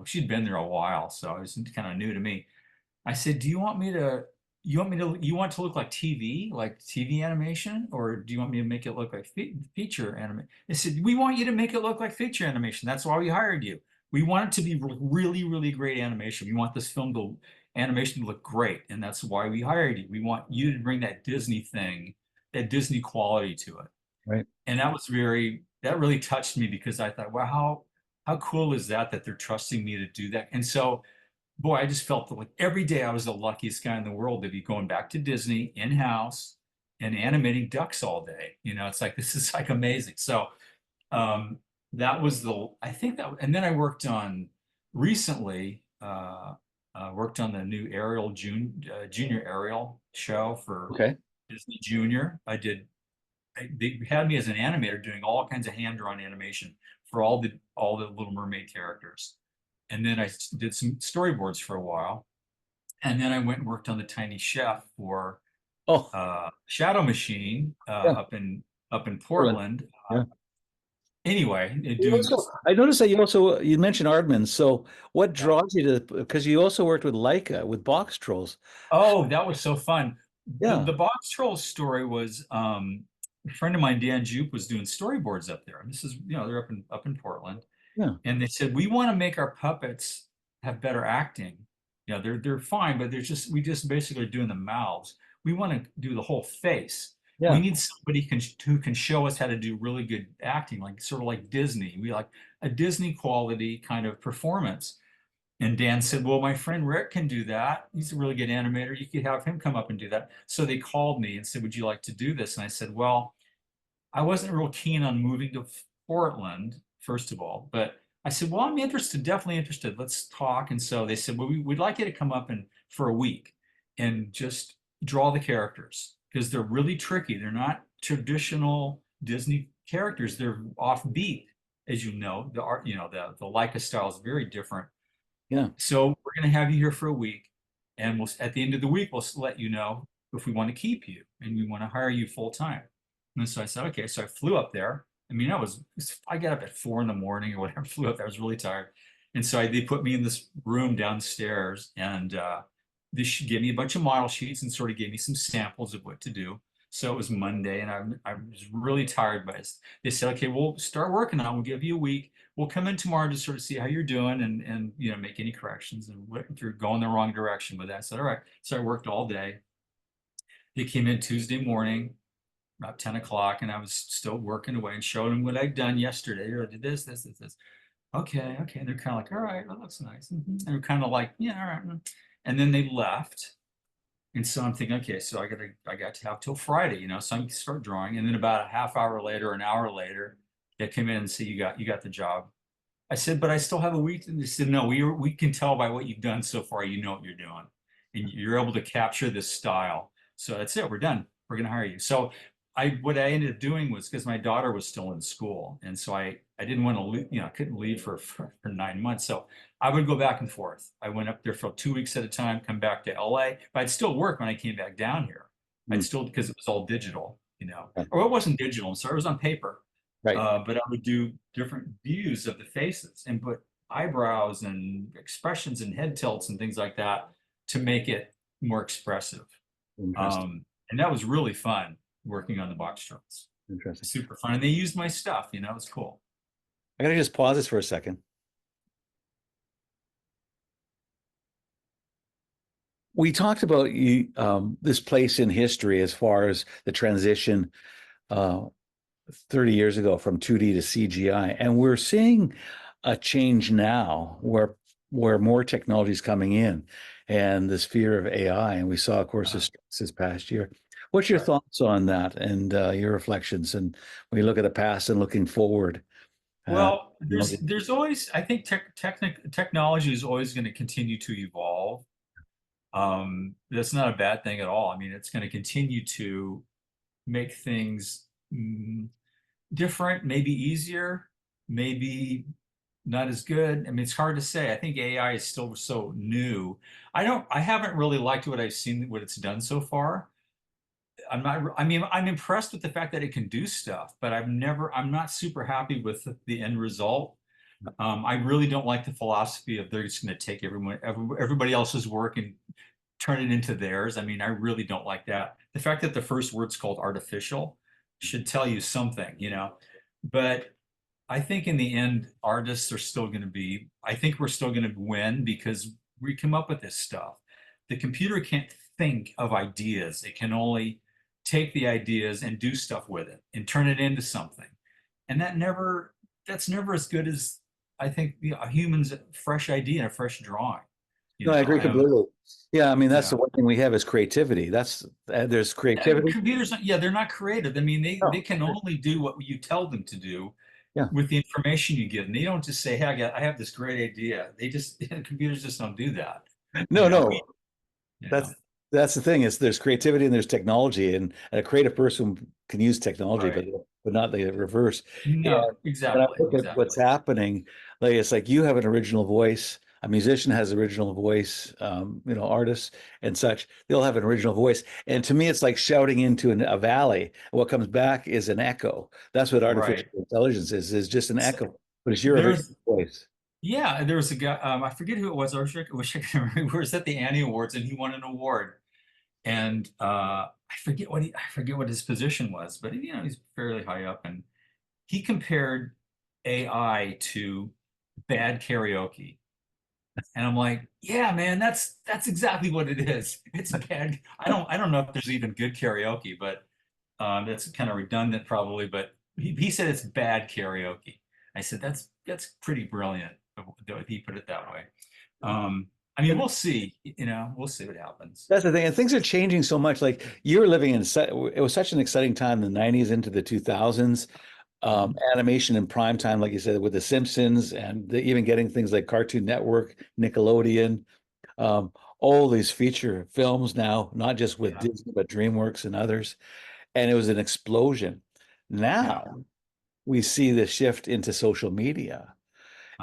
Speaker 2: she'd been there a while, so it was kind of new to me. I said, "Do you want me to? You want to look like TV, like TV animation, or do you want me to make it look like feature animation?" They said, "We want you to make it look like feature animation. That's why we hired you. We want it to be really, really great animation. We want this film to animation to look great, and that's why we hired you. We want you to bring that Disney thing, that Disney quality to it."
Speaker 1: Right.
Speaker 2: And that really touched me because I thought, wow, how cool is that they're trusting me to do that. And so, boy, I just felt that like every day I was the luckiest guy in the world to be going back to Disney in-house and animating ducks all day. It's like this is like amazing. So that was I think that, and then I worked on recently, worked on the new Junior Ariel show for
Speaker 1: Okay.
Speaker 2: Disney Junior. They had me as an animator doing all kinds of hand-drawn animation for all the Little Mermaid characters. And then I did some storyboards for a while. And then I went and worked on the Tiny Chef for
Speaker 1: Oh,
Speaker 2: Shadow Machine
Speaker 1: yeah.
Speaker 2: up in
Speaker 1: Portland.
Speaker 2: Portland.
Speaker 1: Yeah.
Speaker 2: Anyway,
Speaker 1: You
Speaker 2: doing
Speaker 1: also, I noticed that you mentioned Aardman. So what
Speaker 2: yeah.
Speaker 1: draws you to, because you also worked with Leica with box trolls.
Speaker 2: Oh, that was so fun. The
Speaker 1: Yeah.
Speaker 2: the Box Trolls story was a friend of mine, Dan Jupe, was doing storyboards up there. And this is, they're up in Portland.
Speaker 1: Yeah.
Speaker 2: And they said, we want to make our puppets have better acting. They're fine, but we just basically are doing the mouths. We want to do the whole face. We
Speaker 1: Yeah.
Speaker 2: need somebody who can show us how to do really good acting, like sort of like Disney. We like a Disney quality kind of performance. And Dan said, well, my friend Rick can do that. He's a really good animator. You could have him come up and do that. So they called me and said, would you like to do this? And I said, well, I wasn't real keen on moving to Portland, first of all, but I said, well, I'm interested, definitely interested. Let's talk. And so they said, well, we'd like you to come up and for a week and just draw the characters because they're really tricky. They're not traditional Disney characters, they're offbeat, as you know. The art, the Leica style is very different.
Speaker 1: Yeah.
Speaker 2: So we're going to have you here for a week, and we'll at the end of the week we'll let you know if we want to keep you and we want to hire you full time. And so I said, okay. So I flew up there. I mean, I got up at 4 in the morning or whatever. Flew up there. I was really tired, and so they put me in this room downstairs, and they gave me a bunch of model sheets and sort of gave me some samples of what to do. So it was Monday, and I was really tired by it. They said, okay, we'll start working on it. We'll give you a week. We'll come in tomorrow to sort of see how you're doing and make any corrections and if you're going the wrong direction with that. I said, all right. So I worked all day. They came in Tuesday morning, about 10 o'clock, and I was still working away and showed them what I'd done yesterday. Or I did this, this, this, this. Okay, okay. And they're kind of like, all right, that looks nice. And they're kind of like, yeah, all right. And then they left. And so I'm thinking, okay, so I got to have till Friday, so I can start drawing. And then about a half hour later, an hour later, they came in and say, you got the job. I said, but I still have a week. And they said, no, we can tell by what you've done so far, you know what you're doing. And you're able to capture this style. So that's it, we're done. We're gonna hire you. So what I ended up doing was, because my daughter was still in school, and so I didn't want to leave, I couldn't leave for 9 months. So I would go back and forth. I went up there for 2 weeks at a time, come back to LA, but I'd still work when I came back down here. I'd still, because it was all digital, or it wasn't digital, I'm sorry, it was on paper.
Speaker 1: Right.
Speaker 2: But I would do different views of the faces and put eyebrows and expressions and head tilts and things like that to make it more expressive.
Speaker 1: Interesting.
Speaker 2: And that was really fun working on the box drawings.
Speaker 1: Interesting.
Speaker 2: Super fun. And they used my stuff, it was cool.
Speaker 1: I gotta just pause this for a second. We talked about this place in history as far as the transition 30 years ago from 2D to CGI, and we're seeing a change now where more technology is coming in, and the sphere of AI. And we saw, of course, this past year. What's your thoughts on that and your reflections? And when you look at the past and looking forward,
Speaker 2: Well, there's always, I think technology is always going to continue to evolve. That's not a bad thing at all. I mean, it's going to continue to make things different, maybe easier, maybe not as good. I mean, it's hard to say. I think AI is still so new. I haven't really liked what I've seen, what it's done so far. I mean, I'm impressed with the fact that it can do stuff, but I'm not super happy with the end result. I really don't like the philosophy of they're just going to take everybody else's work and turn it into theirs. I mean, I really don't like that. The fact that the first word's called artificial should tell you something, But I think in the end, artists are still going to be, I think we're still going to win because we come up with this stuff. The computer can't think of ideas. It can only take the ideas and do stuff with it and turn it into something. And that's never as good as, I think, a human's fresh idea and a fresh drawing.
Speaker 1: No, I agree completely. Yeah, I mean, that's the
Speaker 2: Yeah.
Speaker 1: one thing we have is creativity. There's creativity.
Speaker 2: Computers, they're not creative. I mean,
Speaker 1: No.
Speaker 2: they can only do what you tell them to do
Speaker 1: Yeah.
Speaker 2: with the information you give them. They don't just say, hey, I have this great idea. Computers just don't do that.
Speaker 1: No, no.
Speaker 2: You
Speaker 1: That's
Speaker 2: know,
Speaker 1: that's the thing is there's creativity and there's technology, and a creative person can use technology,
Speaker 2: right.
Speaker 1: but not the reverse. And
Speaker 2: No,
Speaker 1: when I
Speaker 2: exactly,
Speaker 1: look at what's
Speaker 2: exactly.
Speaker 1: happening, like it's like you have an original voice, a musician has original voice, artists and such, they'll have an original voice. And to me, it's like shouting into a valley. What comes back is an echo. That's what artificial
Speaker 2: Right.
Speaker 1: intelligence is just an
Speaker 2: So
Speaker 1: echo, but it's your original
Speaker 2: there's
Speaker 1: voice.
Speaker 2: Yeah, there was a guy, I forget who it was. I wish I could remember. He was at the Annie Awards and he won an award. And I forget what his position was, but he's fairly high up. And he compared AI to bad karaoke. And I'm like, yeah, man, that's exactly what it is. It's bad. I don't know if there's even good karaoke, but that's kind of redundant probably. But he said it's bad karaoke. I said that's pretty brilliant. He put it that way. I mean, we'll see. We'll see what happens.
Speaker 1: That's the thing, and things are changing so much. Like you were living it was such an exciting time in the '90s into the 2000s.
Speaker 2: Mhm.
Speaker 1: Animation in prime time, like you said, with The Simpsons, and even getting things like Cartoon Network, Nickelodeon, um, all these feature films now, not just with
Speaker 2: Yeah,
Speaker 1: Disney, but DreamWorks and others. And it was an explosion.
Speaker 2: yeah,
Speaker 1: Now, we see the shift into social media.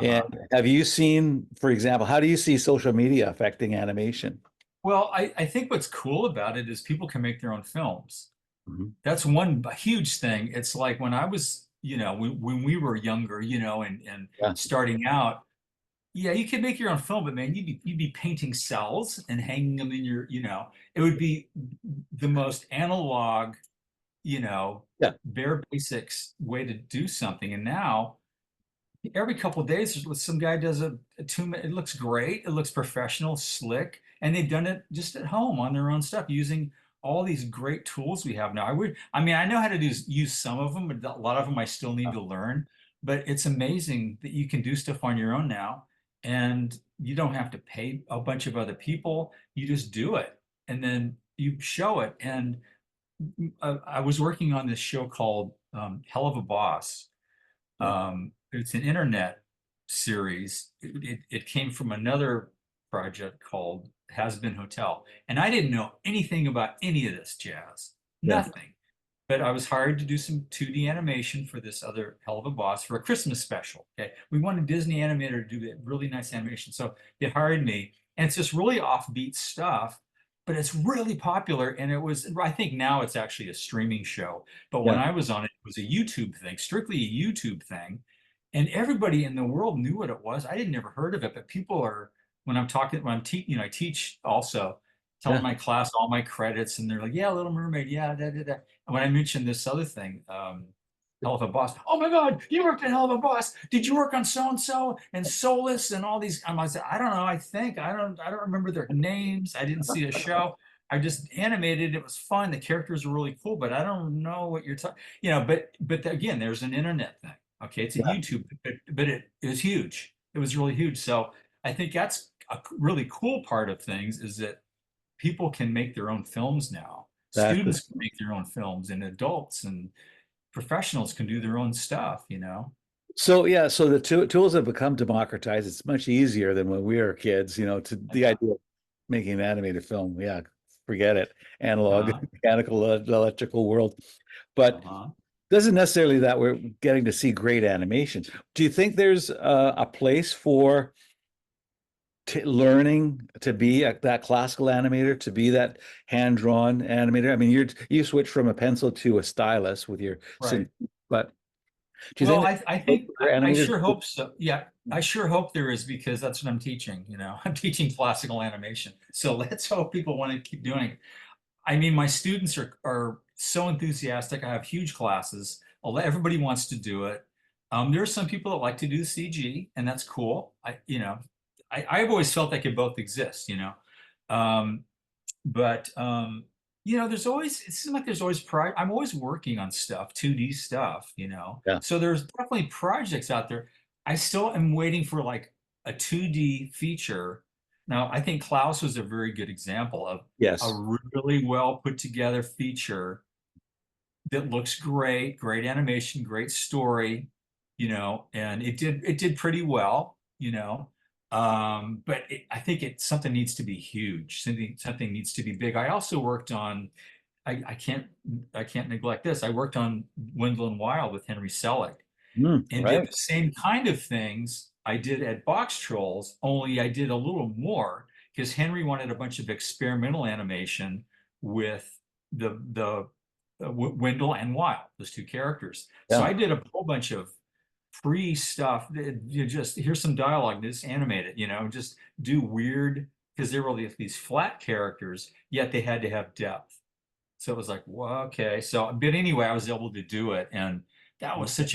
Speaker 1: And
Speaker 2: Uh-huh.
Speaker 1: have you seen, for example, how do you see social media affecting animation?
Speaker 2: Well, I think what's cool about it is people can make their own films.
Speaker 1: Mhm.
Speaker 2: That's one huge thing. It's like when I was, when we were younger, and
Speaker 1: Yeah,
Speaker 2: starting out, yeah, you could make your own film, but man, you'd be painting cells and hanging them in it would be the most analog, you know,
Speaker 1: yeah,
Speaker 2: bare basics way to do something. And now every couple of days some guy does a 2 minute. It looks great, it looks professional, slick, and they've done it just at home on their own stuff using all these great tools we have now. I mean, I know how to use some of them, but a lot of them I still need to learn. But it's amazing that you can do stuff on your own now, and you don't have to pay a bunch of other people. You just do it, and then you show it. And I was working on this show called Hell of a Boss.
Speaker 1: yeah,
Speaker 2: It's an internet series. It came from another project called Has Been Hotel. And I didn't know anything about any of this jazz,
Speaker 1: yeah,
Speaker 2: nothing. But I was hired to do some 2D animation for this other Hell of a Boss for a Christmas special. Okay. We wanted Disney animator to do that really nice animation. So they hired me. And it's just really offbeat stuff, but it's really popular. And I think now it's actually a streaming show. But when
Speaker 1: yeah,
Speaker 2: I was on it, it was a YouTube thing, strictly a YouTube thing. And everybody in the world knew what it was. I had never heard of it, but people are, when I'm teaching, I teach also, telling
Speaker 1: yeah.
Speaker 2: my class all my credits, and they're like, yeah, Little Mermaid, yeah, da, da, da. And when I mentioned this other thing, Hell of a Boss, oh my God, you worked at Hell of a Boss. Did you work on so and so and Solus and all these? I said, I don't know. I don't remember their names. I didn't see a show. I just animated. It was fun. The characters were really cool, but I don't know what you're talking. But again, there's an internet thing. Okay, it's a
Speaker 1: Yeah.
Speaker 2: YouTube, but it was huge. It was really huge. So I think that's a really cool part of things is that people can make their own films now.
Speaker 1: Exactly.
Speaker 2: Students can make their own films, and adults and professionals can do their own stuff.
Speaker 1: So yeah, so the tools have become democratized. It's much easier than when we were kids, to the
Speaker 2: Yeah.
Speaker 1: idea of making an animated film. Yeah, forget it. Analog,
Speaker 2: Uh-huh.
Speaker 1: mechanical, electrical world. But
Speaker 2: Uh-huh.
Speaker 1: doesn't necessarily that we're getting to see great animation. Do you think there's a place for t learning to be that classical animator, to be that hand-drawn animator? I mean, you switch from a pencil to a stylus with your
Speaker 2: Right.
Speaker 1: but do you
Speaker 2: Well,
Speaker 1: think
Speaker 2: I
Speaker 1: there's
Speaker 2: think
Speaker 1: for
Speaker 2: I
Speaker 1: animators?
Speaker 2: sure hope so. Yeah, I sure hope there is because that's what I'm teaching. I'm teaching classical animation. So let's hope people want to keep doing it. I mean, my students are so enthusiastic. I have huge classes. Everybody wants to do it. There are some people that like to do CG, and that's cool. I've always felt they could both exist. Um, but there's always it seems like there's always I'm always working on stuff, 2D stuff.
Speaker 1: Yeah.
Speaker 2: So there's definitely projects out there. I still am waiting for like a 2D feature. Now, I think Klaus was a very good example of a
Speaker 1: Yes.
Speaker 2: really well put together feature that looks great, great animation, great story, and it did pretty well. But I think something needs to be huge. Something needs to be big. I also worked on. I can't neglect this. I worked on Wendell and Wild with Henry Selick and did
Speaker 1: Right.
Speaker 2: the same kind of things I did at Box Trolls, only I did a little more because Henry wanted a bunch of experimental animation with the Wendell and Wild, those two characters. So
Speaker 1: Yeah.
Speaker 2: I did a whole bunch of pre stuff. You just here's some dialogue, just animate it, just do weird because there were these flat characters, yet they had to have depth. So it was like, well, okay. But anyway, I was able to do it, and it was such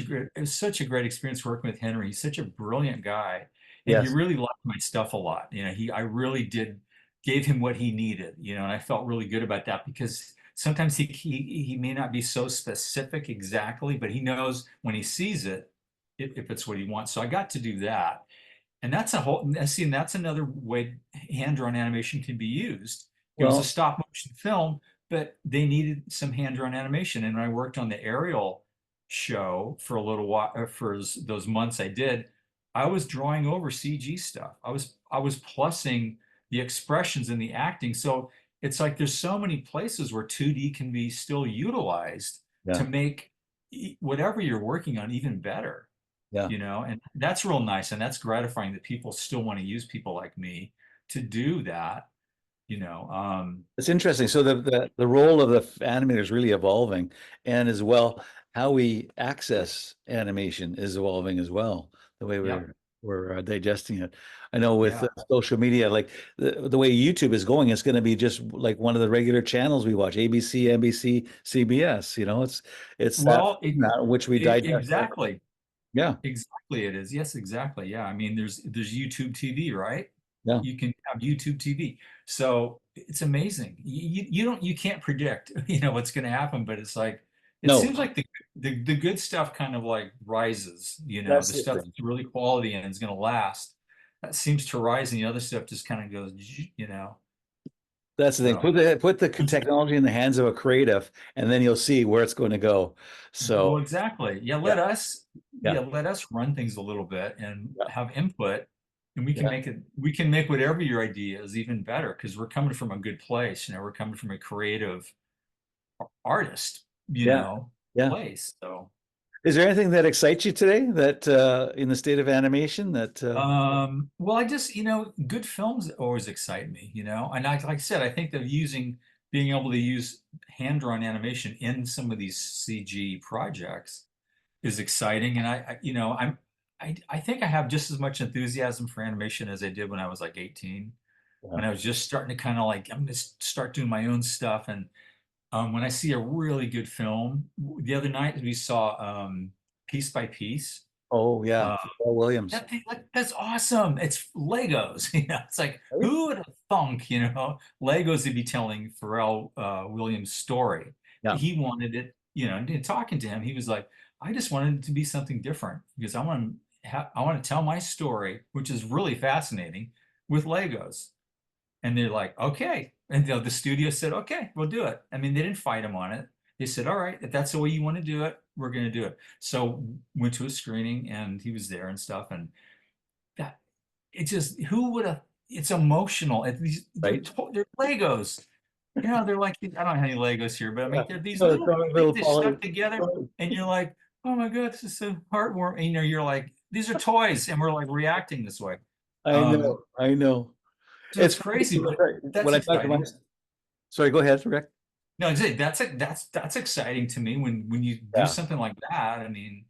Speaker 2: a great experience working with Henry. He's such a brilliant guy, and he
Speaker 1: Yes.
Speaker 2: really liked my stuff a lot. I really did gave him what he needed, and I felt really good about that because sometimes he may not be so specific exactly, but he knows when he sees it, if it's what he wants. So I got to do that. And that's another way hand-drawn animation can be used. It was a
Speaker 1: Well,
Speaker 2: stop motion film, but they needed some hand-drawn animation. And when I worked on the Ariel show for a little while, for those months I did, I was drawing over CG stuff. I was plussing the expressions and the acting. So it's like there's so many places where 2D can be still utilized to
Speaker 1: yeah.
Speaker 2: make whatever you're working on, even better,
Speaker 1: Yeah.
Speaker 2: and that's real nice. And that's gratifying that people still want to use people like me to do that, you know.
Speaker 1: It's interesting. So the role of the animator is really evolving, and as well, how we access animation is evolving as well. The way
Speaker 2: Yep.
Speaker 1: we're digesting it. I know with
Speaker 2: Yeah.
Speaker 1: social media, like the way YouTube is going, it's going to be just like one of the regular channels we watch: ABC, NBC, CBS. It's that
Speaker 2: Well,
Speaker 1: format which we digest.
Speaker 2: exactly.
Speaker 1: Yeah,
Speaker 2: Exactly, it is. Yes, exactly. Yeah. I mean, there's YouTube TV, right?
Speaker 1: yeah.
Speaker 2: You can have YouTube TV. So it's amazing. You can't predict, what's going to happen, but it's like it
Speaker 1: No,
Speaker 2: seems like the good stuff kind of like rises,
Speaker 1: that's
Speaker 2: the
Speaker 1: the
Speaker 2: stuff
Speaker 1: thing.
Speaker 2: that's really quality and is going to last. That seems to rise, and the other stuff just kind of goes,
Speaker 1: That's the thing.
Speaker 2: so.
Speaker 1: Put the technology in the hands of a creative, and then you'll see where it's going to go.
Speaker 2: Well,
Speaker 1: So
Speaker 2: exactly. Yeah,
Speaker 1: yeah, yeah,
Speaker 2: let us run things a little bit and
Speaker 1: yeah,
Speaker 2: have input, and
Speaker 1: yeah,
Speaker 2: we can make whatever your idea is even better because we're coming from a good place. We're coming from a creative artist,
Speaker 1: yeah, yeah.
Speaker 2: place. So,
Speaker 1: Is there anything that excites you today that in the state of animation that
Speaker 2: well, I just, good films always excite me, and like I said, I think that being able to use hand-drawn animation in some of these CG projects is exciting. And I think I have just as much enthusiasm for animation as I did when I was like 18,
Speaker 1: yeah.
Speaker 2: when I was just starting to kind of like, I'm going to start doing my own stuff. And when I see a really good film, the other night we saw Piece by Piece.
Speaker 1: Oh yeah,
Speaker 2: Uh,
Speaker 1: Paul Williams.
Speaker 2: that thing, like, that's awesome. It's Legos. It's like,
Speaker 1: Right?
Speaker 2: who would have thunk, Legos to be telling Pharrell Williams' story.
Speaker 1: Yeah,
Speaker 2: He wanted it, and talking to him, he was like, I just wanted it to be something different because I want to tell my story, which is really fascinating, with Legos. And they're like, okay. And the studio said, okay, we'll do it. I mean, they didn't fight him on it. They said, all right, if that's the way you want to do it, we're going to do it. So went to a screening and he was there and stuff. And that it just, who would have, it's emotional.
Speaker 1: right.
Speaker 2: They're Legos. They're like, I don't have any Legos here, but I
Speaker 1: Yeah.
Speaker 2: mean, they're these
Speaker 1: So,
Speaker 2: little
Speaker 1: so
Speaker 2: things
Speaker 1: little
Speaker 2: that stuck
Speaker 1: Paul.
Speaker 2: together. And you're like, oh my God, this is so heartwarming. You're like, these are toys. And we're like reacting this way.
Speaker 1: I
Speaker 2: Um,
Speaker 1: know, I know.
Speaker 2: so
Speaker 1: It's
Speaker 2: it's
Speaker 1: funny,
Speaker 2: crazy, but
Speaker 1: when
Speaker 2: that's
Speaker 1: I talk to my.
Speaker 2: exciting.
Speaker 1: Sorry, go ahead, Rick.
Speaker 2: No, that's exciting to me when you do
Speaker 1: Yeah.
Speaker 2: something like that. I mean,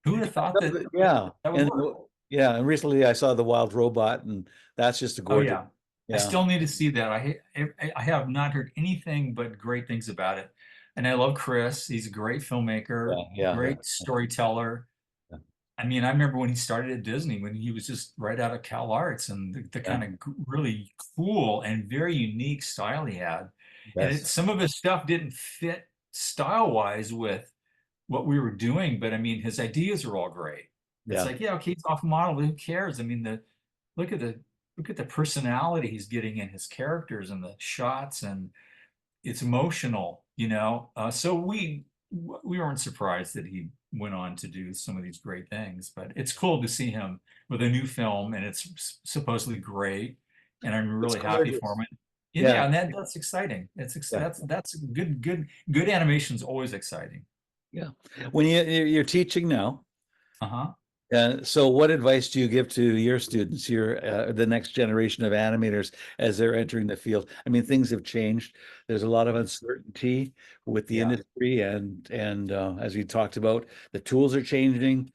Speaker 2: who would have thought that
Speaker 1: Yeah,
Speaker 2: that would
Speaker 1: and
Speaker 2: work?
Speaker 1: yeah, and recently I saw the Wild Robot, and that's just a
Speaker 2: Oh
Speaker 1: gorgeous.
Speaker 2: yeah, I
Speaker 1: Yeah,
Speaker 2: still need to see that. I have not heard anything but great things about it, and I love Chris. He's a great filmmaker,
Speaker 1: yeah, yeah,
Speaker 2: great storyteller.
Speaker 1: yeah,
Speaker 2: I mean, I remember when he started at Disney, when he was just right out of Cal Arts, and the
Speaker 1: yeah.
Speaker 2: kind of really cool and very unique style he had. And
Speaker 1: Yes,
Speaker 2: some of his stuff didn't fit style-wise with what we were doing, but I mean, his ideas are all great. It's
Speaker 1: yeah,
Speaker 2: like, yeah, okay, he's off model, but who cares? I mean, look at the look at the personality he's getting in his characters and the shots, and it's emotional. So we weren't surprised that he went on to do some of these great things, but it's cool to see him with a new film, and it's supposedly great, and I'm
Speaker 1: it's
Speaker 2: really happy for
Speaker 1: gorgeous.
Speaker 2: him. And
Speaker 1: Yeah,
Speaker 2: yeah, and that's exciting.
Speaker 1: yeah,
Speaker 2: That's good animation is always exciting.
Speaker 1: yeah. When you're teaching now,
Speaker 2: Uh-huh.
Speaker 1: so what advice do you give to your students, the next generation of animators as they're entering the field? I mean, things have changed. There's a lot of uncertainty with the
Speaker 2: Yeah.
Speaker 1: industry, and as we talked about, the tools are changing.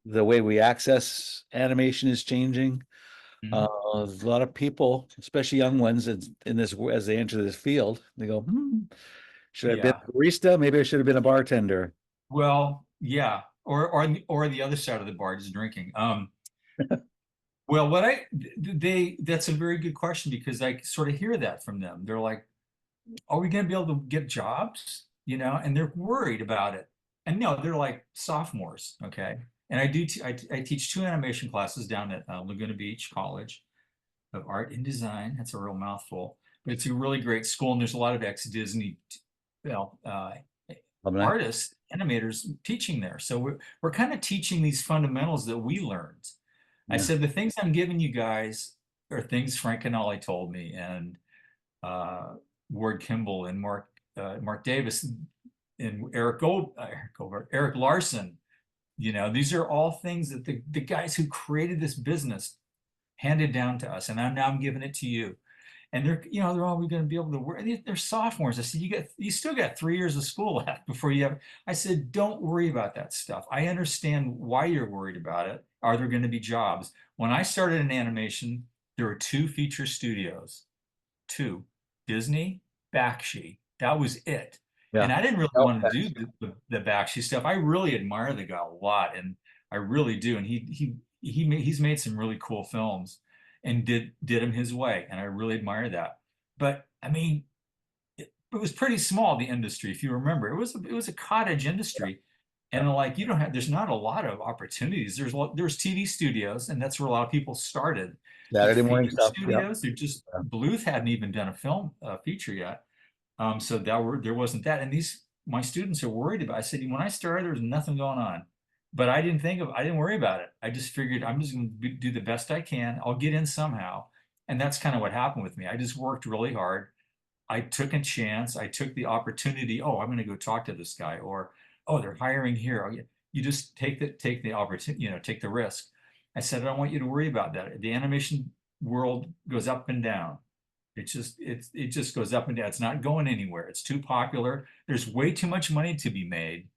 Speaker 1: The way we access animation is changing.
Speaker 2: Mhm.
Speaker 1: A lot of people, especially young ones, in this as they enter this field, they go, should I have been
Speaker 2: Yeah.
Speaker 1: a barista? Maybe I should have been a bartender.
Speaker 2: Well, yeah. Or the other side of the bar, just drinking. Well, that's a very good question because I sort of hear that from them. They're like, are we going to be able to get jobs? And they're worried about it. And no, they're like sophomores, okay? And I teach two animation classes down at Laguna Beach College of Art and Design. That's a real mouthful, but it's a really great school, and there's a lot of ex-Disney, you know, uh,
Speaker 1: Alumni.
Speaker 2: artists, animators teaching there. So we're kind of teaching these fundamentals that we learned. I
Speaker 1: Yeah,
Speaker 2: said the things I'm giving you guys are things Frank and Ollie told me, and uh, Ward Kimball and Mark Davis. and Eric Larson. These are all things that the guys who created this business handed down to us, and I'm giving it to you. And they're always going to be able to work. And they're sophomores. I said, you still got 3 years of school left before you have. I said, don't worry about that stuff. I understand why you're worried about it. Are there going to be jobs? When I started in animation, there were two feature studios, two, Disney, Bakshi. That was it.
Speaker 1: Yeah.
Speaker 2: And I didn't really
Speaker 1: Oh,
Speaker 2: want to do the Bakshi stuff. I really admire the guy a lot, and I really do. And he's made some really cool films and did him his way, and I really admire that. But I mean, it was pretty small, the industry, if you remember. It was a cottage industry, and like you don't have there's not a lot of opportunities. There's TV studios, and that's where a lot of people started. But
Speaker 1: Saturday morning
Speaker 2: feature
Speaker 1: stuff. Yeah.
Speaker 2: studios, they're just
Speaker 1: Yeah.
Speaker 2: Bluth hadn't even done a film feature yet. So there wasn't that. And these my students are worried about. I said when I started, there was nothing going on, but I didn't worry about it. I just figured I'm just going to do the best I can. I'll get in somehow, and that's kind of what happened with me. I just worked really hard. I took a chance. I took the opportunity. Oh, I'm going to go talk to this guy, or oh, they're hiring here. Oh, yeah. You just take the opportunity. Take the risk. I said I don't want you to worry about that. The animation world goes up and down. It just goes up and down. It's not going anywhere. It's too popular. There's way too much money to be made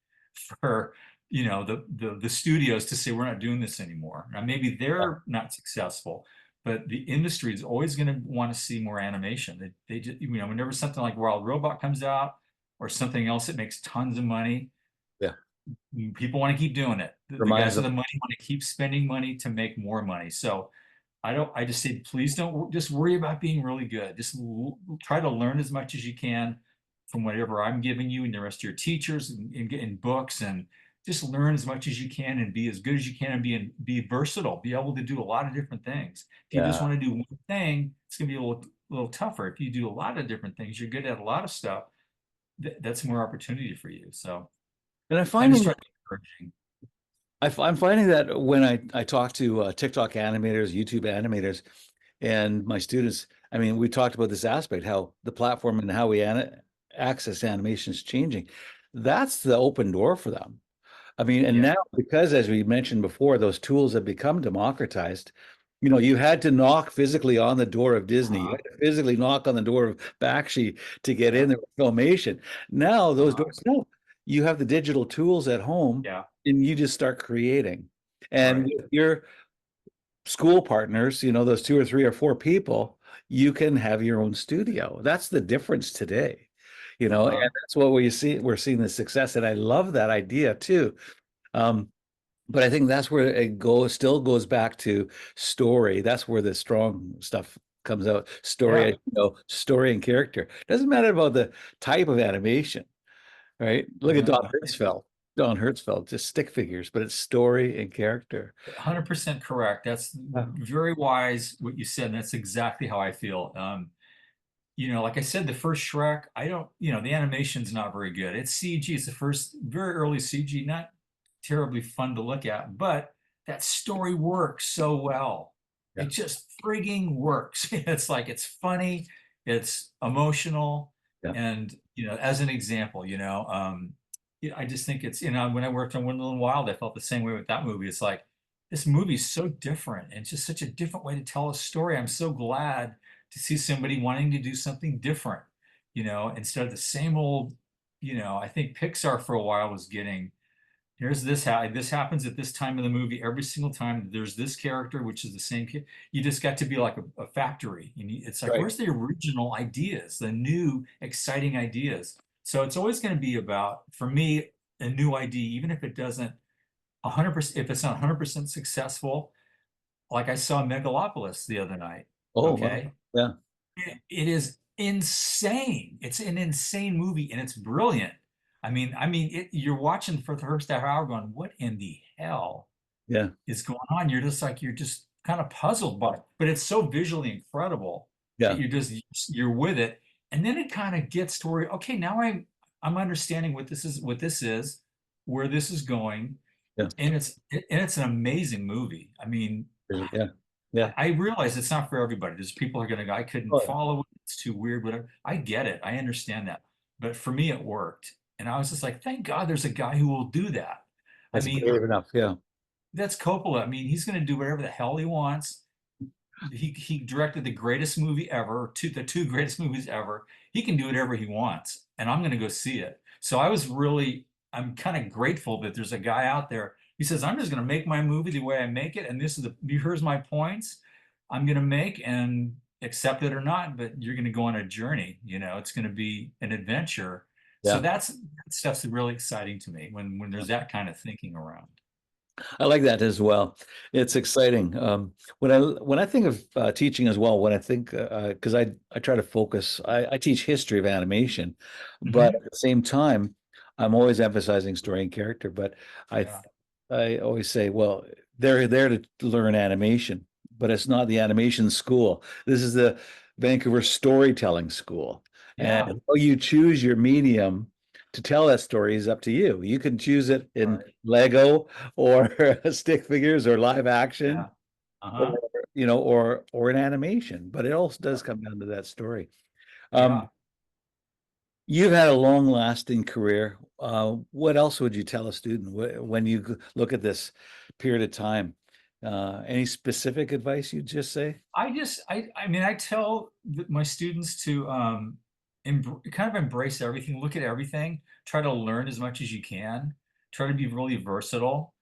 Speaker 2: for the studios to say we're not doing this anymore. Now maybe they're not successful, but the industry is always going to want to see more animation. They just whenever something like Wild Robot comes out or something else that makes tons of money,
Speaker 1: Yeah.
Speaker 2: people want to keep doing it. The
Speaker 1: Reminds
Speaker 2: guys with
Speaker 1: them.
Speaker 2: the money want to keep spending money to make more money. So I just say, please don't just worry about being really good. Just try to learn as much as you can from whatever I'm giving you and the rest of your teachers and books, and just learn as much as you can and be as good as you can and be versatile, be able to do a lot of different things. If you just
Speaker 1: Yeah.
Speaker 2: want to do one thing, it's going to be a little tougher. If you do a lot of different things, you're good at a lot of stuff. That's more opportunity for you. So
Speaker 1: And I'm
Speaker 2: I just
Speaker 1: finding
Speaker 2: try to be encouraging.
Speaker 1: I'm finding that when I talk to TikTok animators, YouTube animators, and my students, I mean, we talked about this aspect, how the platform and how we access animation is changing. That's the open door for them. I mean, and
Speaker 2: Yeah.
Speaker 1: now because as we mentioned before, those tools have become democratized. You had to knock physically on the door of Disney. You
Speaker 2: Uh-huh.
Speaker 1: had to physically knock on the door of Bakshi to get in
Speaker 2: Yep.
Speaker 1: there with Filmation. Now those
Speaker 2: Uh-huh.
Speaker 1: doors, no, you have the digital tools at home
Speaker 2: Yeah.
Speaker 1: and you just start creating. And
Speaker 2: Right.
Speaker 1: with your school partners, those two or three or four people, you can have your own studio. That's the difference today, and
Speaker 2: Uh-huh.
Speaker 1: that's what we're seeing the success. And I love that idea too. Um, but I think that's where still goes back to story. That's where the strong stuff comes out.
Speaker 2: Yeah.
Speaker 1: Story and character. Doesn't matter about the type of animation, right? Look at
Speaker 2: No.
Speaker 1: Don Hertzfeld, just stick figures, but it's story and character.
Speaker 2: 100% correct. That's
Speaker 1: Yeah.
Speaker 2: very wise what you said. And that's exactly how I feel. Like I said, the first Shrek, I don't, the animation's not very good. It's CG. It's the first very early CG, not terribly fun to look at, but that story works so well. It
Speaker 1: Yeah.
Speaker 2: just frigging works. It's like it's funny, it's emotional,
Speaker 1: Yeah.
Speaker 2: and as an example, I just think it's when I worked on Windmill and Wild, I felt the same way with that movie. It's like this movie's so different and just such a different way to tell a story. I'm so glad to see somebody wanting to do something different, instead of the same old, I think Pixar for a while was getting, here's how this happens at this time of the movie. Every single time there's this character, which is the same kid. You just got to be like a factory. And it's like,
Speaker 1: Right.
Speaker 2: where's the original ideas, the new exciting ideas? So it's always going to be about, for me, a new idea, even if it doesn't 100%, if it's not 100% successful, like I saw Megalopolis the other night.
Speaker 1: Oh, wow.
Speaker 2: Okay.
Speaker 1: Yeah.
Speaker 2: It is insane. It's an insane movie and it's brilliant. You're watching for the first half hour going, what in the hell
Speaker 1: Yeah.
Speaker 2: is going on? You're just kind of puzzled by it, but it's so visually incredible that
Speaker 1: Yeah.
Speaker 2: you're with it. And then it kind of gets to where, okay, now I'm understanding what this is, where this is going.
Speaker 1: Yeah.
Speaker 2: And it's an amazing movie.
Speaker 1: Yeah. Yeah.
Speaker 2: I realize it's not for everybody. There's people who are going to go, I couldn't
Speaker 1: Oh, yeah.
Speaker 2: follow it. It's too weird, whatever. I get it. I understand that. But for me, it worked. And I was just like, thank God there's a guy who will do that. I
Speaker 1: That's
Speaker 2: mean,
Speaker 1: brave enough. Yeah.
Speaker 2: that's Coppola. I mean, he's going to do whatever the hell he wants. He directed the greatest movie ever, the two greatest movies ever. He can do whatever he wants, and I'm going to go see it. So I'm kind of grateful that there's a guy out there. He says, I'm just going to make my movie the way I make it, and here's my points I'm going to make, and accept it or not. But you're going to go on a journey. It's going to be an adventure. So
Speaker 1: Yeah.
Speaker 2: that stuff's really exciting to me when there's that kind of thinking around.
Speaker 1: I like that as well. It's exciting. When I think of teaching as well, when I think because I try to focus, I teach history of animation, but
Speaker 2: Hmm.
Speaker 1: at the same time, I'm always emphasizing story and character. But I
Speaker 2: Yeah.
Speaker 1: I always say, well, they're there to learn animation, but it's not the animation school. This is the Vancouver Storytelling School, and
Speaker 2: Yeah.
Speaker 1: how you choose your medium to tell that story is up to you. You can choose it in
Speaker 2: Right.
Speaker 1: Lego or stick figures or live action
Speaker 2: Yeah. Uh-huh.
Speaker 1: or or an animation, but it also does come down to that story.
Speaker 2: Yeah.
Speaker 1: Um, you've had a long lasting career. What else would you tell a student when you look at this period of time? Any specific advice you'd just say?
Speaker 2: I mean, I tell my students to kind of embrace everything, look at everything, try to learn as much as you can, try to be really versatile.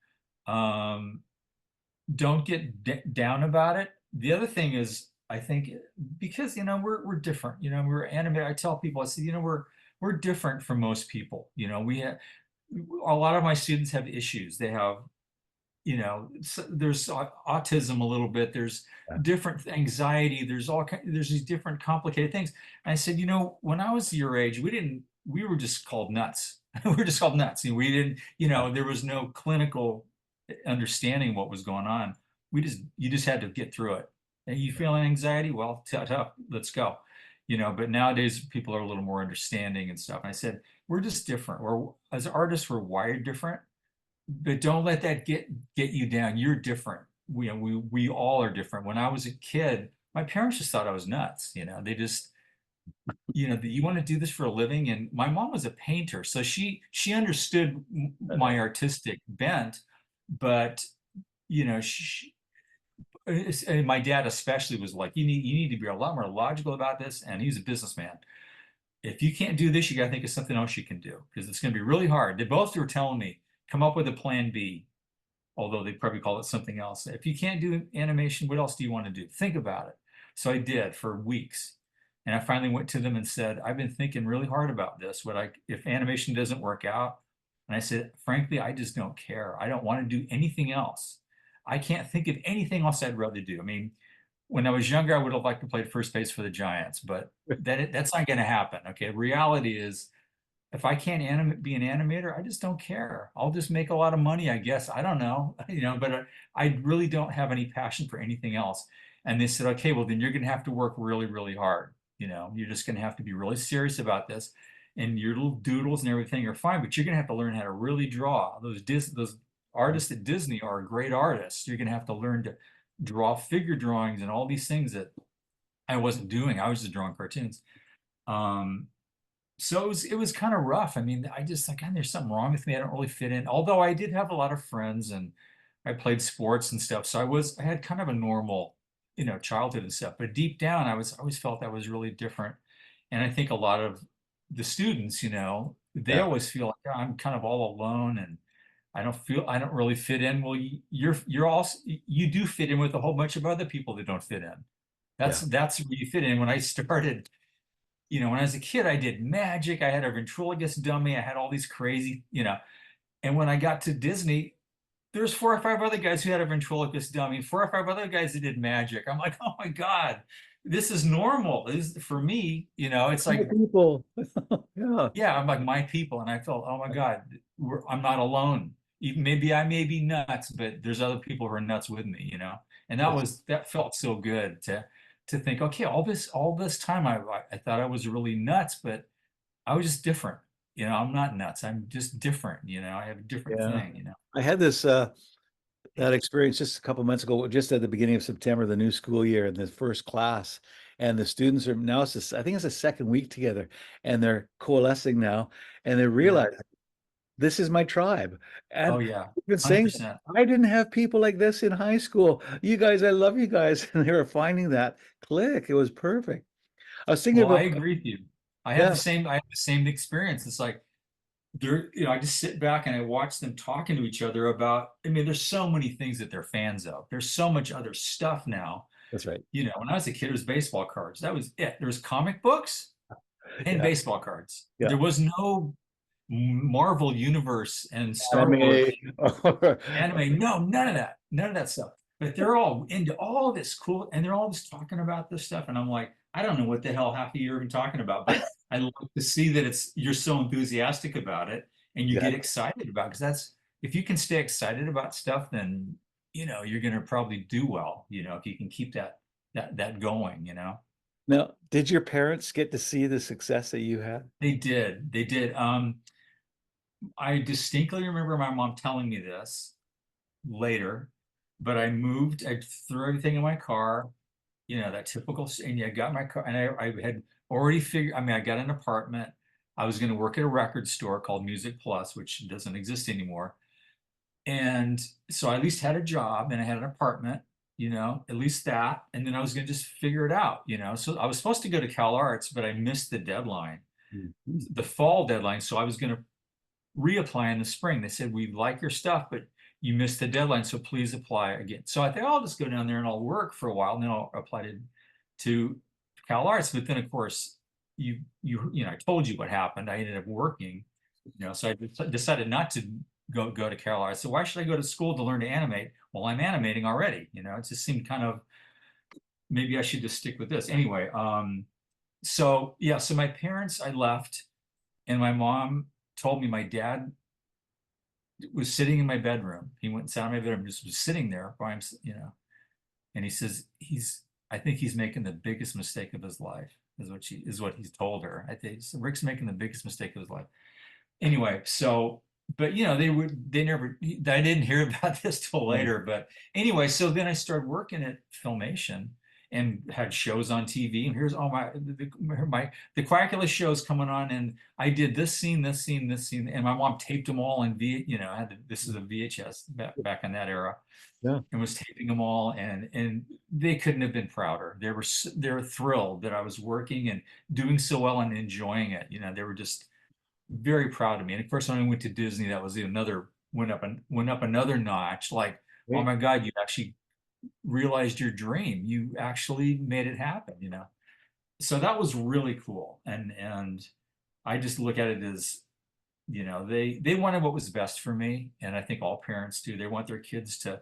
Speaker 2: Um, don't get down about it. The other thing is, I think, because we're different. We're animated. I tell people, I say, we're different from most people. We have a lot of my students have issues. They have there's autism a little bit. There's
Speaker 1: Yeah.
Speaker 2: different anxiety. There's these different complicated things. And I said, when I was your age, we were just called nuts. We were just called nuts. We didn't, there was no clinical understanding what was going on. You just had to get through it. And you feeling anxiety? Well, tough, let's go. But nowadays people are a little more understanding and stuff. And I said, we're just different. As artists, we're wired different, but don't let that get you down. You're different. We all are different. When I was a kid, my parents just thought I was nuts. They just, you want to do this for a living. And my mom was a painter, so she understood my artistic bent, but she, and my dad especially was like, you need to be a lot more logical about this. And he's a businessman. If you can't do this, you got to think of something else you can do because it's going to be really hard. They both were telling me, come up with a plan B, although they probably call it something else. If you can't do animation, what else do you want to do? Think about it. So I did for weeks. And I finally went to them and said, I've been thinking really hard about this. If animation doesn't work out? And I said, frankly, I just don't care. I don't want to do anything else. I can't think of anything else I'd rather do. I mean, when I was younger, I would have liked to play first base for the Giants, but that's not going to happen. Okay. Reality is, if I can't be an animator, I just don't care. I'll just make a lot of money, I guess. I don't know, but I really don't have any passion for anything else. And they said, okay, well, then you're going to have to work really, really hard. You're just going to have to be really serious about this. And your little doodles and everything are fine, but you're going to have to learn how to really draw. Those artists at Disney are great artists. You're going to have to learn to draw figure drawings and all these things that I wasn't doing. I was just drawing cartoons. Um, so it was kind of rough. I mean, I just like, God, there's something wrong with me. I don't really fit in. Although I did have a lot of friends and I played sports and stuff. So I had kind of a normal, childhood and stuff. But deep down, I always felt I was really different. And I think a lot of the students, they
Speaker 1: Yeah.
Speaker 2: always feel like, "Oh, I'm kind of all alone and I don't really fit in." Well, you're also, you do fit in with a whole bunch of other people that don't fit in. That's
Speaker 1: Yeah.
Speaker 2: that's where you fit in. When I started, when I was a kid, I did magic. I had a ventriloquist dummy. I had all these crazy, and when I got to Disney, there's four or five other guys who had a ventriloquist dummy, four or five other guys that did magic. I'm like, oh my God, this is normal. For me, it's
Speaker 1: My
Speaker 2: like,
Speaker 1: people. Yeah.
Speaker 2: yeah, I'm like my people. And I felt, oh my God, I'm not alone. Even maybe I may be nuts, but there's other people who are nuts with me. And that felt so good to think, okay, all this time I thought I was really nuts, but I was just different. I'm not nuts. I'm just different. I have a different
Speaker 1: Yeah.
Speaker 2: thing.
Speaker 1: I had that experience just a couple months ago, just at the beginning of September, the new school year in the first class. and the students are now, I think it's the second week together, and they're coalescing now, and they
Speaker 2: Yeah.
Speaker 1: realize this is my tribe. And
Speaker 2: Oh yeah.
Speaker 1: we've been saying,
Speaker 2: 100%.
Speaker 1: I didn't have people like this in high school. You guys, I love you guys. And they were finding that click. It was perfect. I was thinking
Speaker 2: Well, I
Speaker 1: about,
Speaker 2: agree with you.
Speaker 1: yeah,
Speaker 2: I have the same experience. It's like they're, I just sit back and I watch them talking to each other about, I mean, there's so many things that they're fans of. There's so much other stuff now.
Speaker 1: that's right.
Speaker 2: When I was a kid, it was baseball cards. That was it. There was comic books and
Speaker 1: Yeah,
Speaker 2: baseball cards.
Speaker 1: yeah.
Speaker 2: There was no Marvel Universe and Star Wars
Speaker 1: Anime.
Speaker 2: anime. No, none of that stuff. But they're all into all this cool, and they're always talking about this stuff. And I'm like, I don't know what the hell half of you are even talking about, but I love to see that you're so enthusiastic about it and you get
Speaker 1: Exactly.
Speaker 2: excited about it, because that's if you can stay excited about stuff, then you're gonna probably do well, if you can keep that going.
Speaker 1: Now, did your parents get to see the success that you had?
Speaker 2: They did. They did. I distinctly remember my mom telling me this later, but I threw everything in my car, that typical, and I got my car, and I had already figured, I mean, I got an apartment. I was going to work at a record store called Music Plus, which doesn't exist anymore. And so I at least had a job and I had an apartment, at least that. And then I was going to just figure it out. So I was supposed to go to Cal Arts, but I missed the deadline,
Speaker 1: Mhm.
Speaker 2: the fall deadline. So I was going to reapply in the spring. They said, we like your stuff, but you missed the deadline, so please apply again. So I think I'll just go down there and I'll work for a while, and then I'll apply to Cal Arts. But then, of course, I told you what happened. I ended up working, so I decided not to go to Cal Arts. So why should I go to school to learn to animate? Well, I'm animating already. It just seemed kind of, maybe I should just stick with this anyway. So yeah, so my parents, I left, and my mom told me my dad was sitting in my bedroom. He went and sat in my bedroom, just was sitting there by him, and he says, I think he's making the biggest mistake of his life, is what he's told her. I think Rick's making the biggest mistake of his life. Anyway, so, but they never, I didn't hear about this till
Speaker 1: Yeah.
Speaker 2: later. But anyway, so then I started working at Filmation and had shows on TV. And here's all the Quackula shows coming on, and I did this scene, this scene, this scene, and my mom taped them all in this is a VHS back in that era,
Speaker 1: Yeah.
Speaker 2: and was taping them all, and they couldn't have been prouder. They were thrilled that I was working and doing so well and enjoying it. They were just very proud of me. And of course, when I went to Disney, that was another went up another notch. Like, oh
Speaker 1: Great.
Speaker 2: my God, you actually realized your dream. You actually made it happen. So that was really cool. And I just look at it as, they wanted what was best for me. And I think all parents do. They want their kids to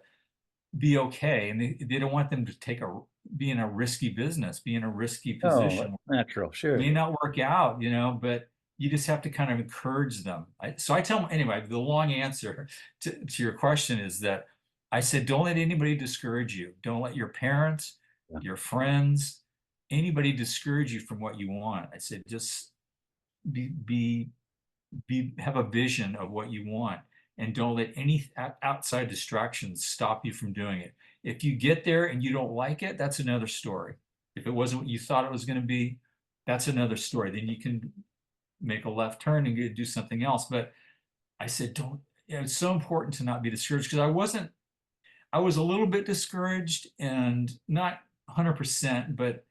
Speaker 2: be okay. And they don't want them to be in a risky business, be in a risky
Speaker 1: Oh,
Speaker 2: position.
Speaker 1: that's natural. Sure.
Speaker 2: May not work out, but you just have to kind of encourage them. So I tell them, anyway, the long answer to your question is that I said, don't let anybody discourage you. Don't let your parents,
Speaker 1: Yeah.
Speaker 2: your friends, anybody discourage you from what you want. I said, just be have a vision of what you want, and don't let any outside distractions stop you from doing it. If you get there and you don't like it, that's another story. If it wasn't what you thought it was going to be, that's another story. Then you can make a left turn and do something else. But I said, don't, it's so important to not be discouraged, because I was a little bit discouraged, and not 100%, but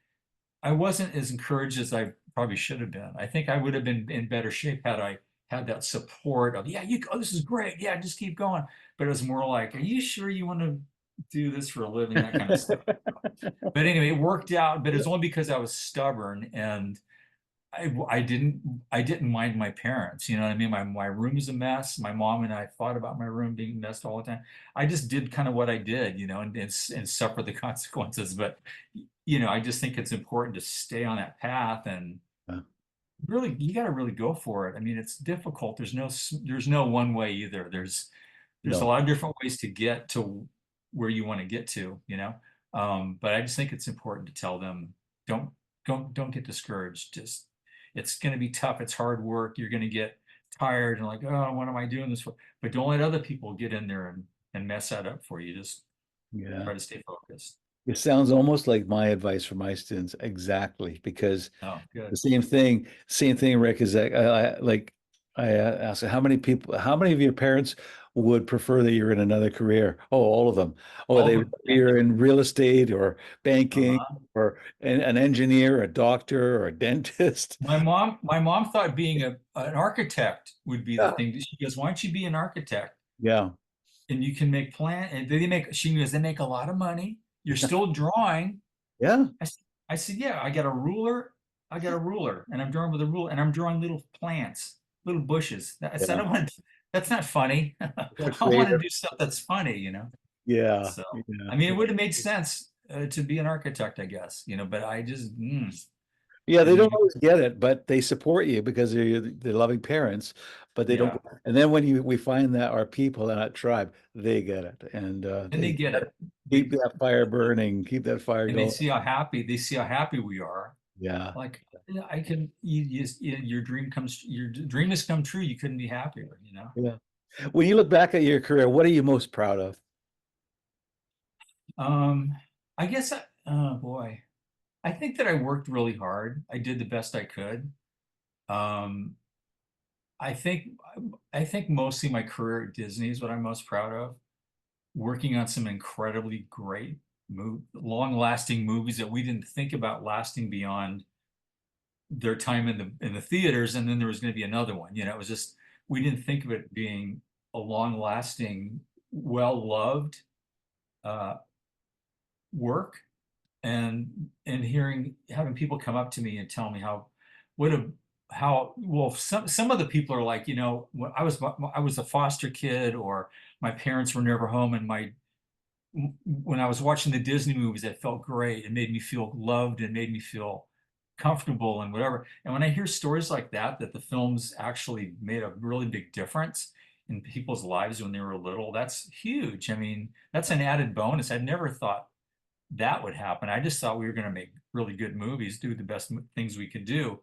Speaker 2: I wasn't as encouraged as I probably should have been. I think I would have been in better shape had I had that support of, yeah, this is great. Yeah, just keep going. But it was more like, are you sure you want to do this for a living? That kind of stuff. But anyway, it worked out, but it's only because I was stubborn, and I didn't mind my parents. You know what I mean? My room is a mess. My mom and I fought about my room being messed all the time. I just did kind of what I did, and suffer the consequences. But I just think it's important to stay on that path, and
Speaker 1: Yeah.
Speaker 2: really, you got to really go for it. I mean, it's difficult. There's no one way either. There's a
Speaker 1: No,
Speaker 2: lot of different ways to get to where you want to get to. But I just think it's important to tell them, don't don't get discouraged. Just, it's going to be tough. It's hard work. You're going to get tired and like, oh, what am I doing this for? But don't let other people get in there and mess that up for you. Just
Speaker 1: yeah.
Speaker 2: try to stay focused.
Speaker 1: It sounds almost like my advice for my students, exactly, because
Speaker 2: Oh,
Speaker 1: the
Speaker 2: good.
Speaker 1: same thing, Rick, is that I ask how many people, how many of your parents would prefer that you're in another career? Oh, all of them. Oh,
Speaker 2: All of
Speaker 1: they
Speaker 2: them. Yeah.
Speaker 1: you're in real estate or banking
Speaker 2: Uh-huh.
Speaker 1: or an engineer, a doctor, or a dentist.
Speaker 2: My mom thought being an architect would be the
Speaker 1: Yeah.
Speaker 2: thing. She goes, "Why don't you be an architect?
Speaker 1: Yeah.
Speaker 2: And you can make plan." And they make. She goes, "They make a lot of money. You're still drawing."
Speaker 1: Yeah.
Speaker 2: I said, "Yeah, I got a ruler. I got a ruler, and I'm drawing with a ruler, and I'm drawing little plants, little bushes." I said, "I
Speaker 1: Yeah.
Speaker 2: don't want. That's not funny.
Speaker 1: They're
Speaker 2: I want to
Speaker 1: creative.
Speaker 2: do stuff that's funny."
Speaker 1: Yeah.
Speaker 2: So,
Speaker 1: Yeah.
Speaker 2: I mean, it would have made sense to be an architect, I guess. But I just
Speaker 1: Yeah, they
Speaker 2: didn't
Speaker 1: don't
Speaker 2: even.
Speaker 1: always get it, but they support you because they're loving parents, but they don't.
Speaker 2: Yeah,
Speaker 1: And then when we find that our people in that tribe, they get it, and
Speaker 2: and they
Speaker 1: they
Speaker 2: get it.
Speaker 1: keep
Speaker 2: They
Speaker 1: that fire burning, keep that fire
Speaker 2: and they
Speaker 1: going.
Speaker 2: see how happy we are.
Speaker 1: Yeah,
Speaker 2: Like, yeah, I can. Your dream has come true. You couldn't be happier.
Speaker 1: yeah. When you look back at your career, what are you most proud of?
Speaker 2: Um, I guess. Oh boy. I think that I worked really hard. I did the best I could. Um, I think I think mostly my career at Disney is what I'm most proud of. Working on some incredibly great long-lasting movies that we didn't think about lasting beyond their time in the theaters, and then there was going to be another one. It was just we didn't think of it being a long-lasting, well-loved uh, work and having people come up to me and tell me what a how well some of the people are like, when I was a foster kid, or my parents were never home, and my when I was watching the Disney movies, it felt great. It made me feel loved and made me feel comfortable and whatever. And when I hear stories like that the films actually made a really big difference in people's lives when they were little, that's huge. I mean, that's an added bonus. I'd never thought that would happen. I just thought we were going to make really good movies, do the best things we could do.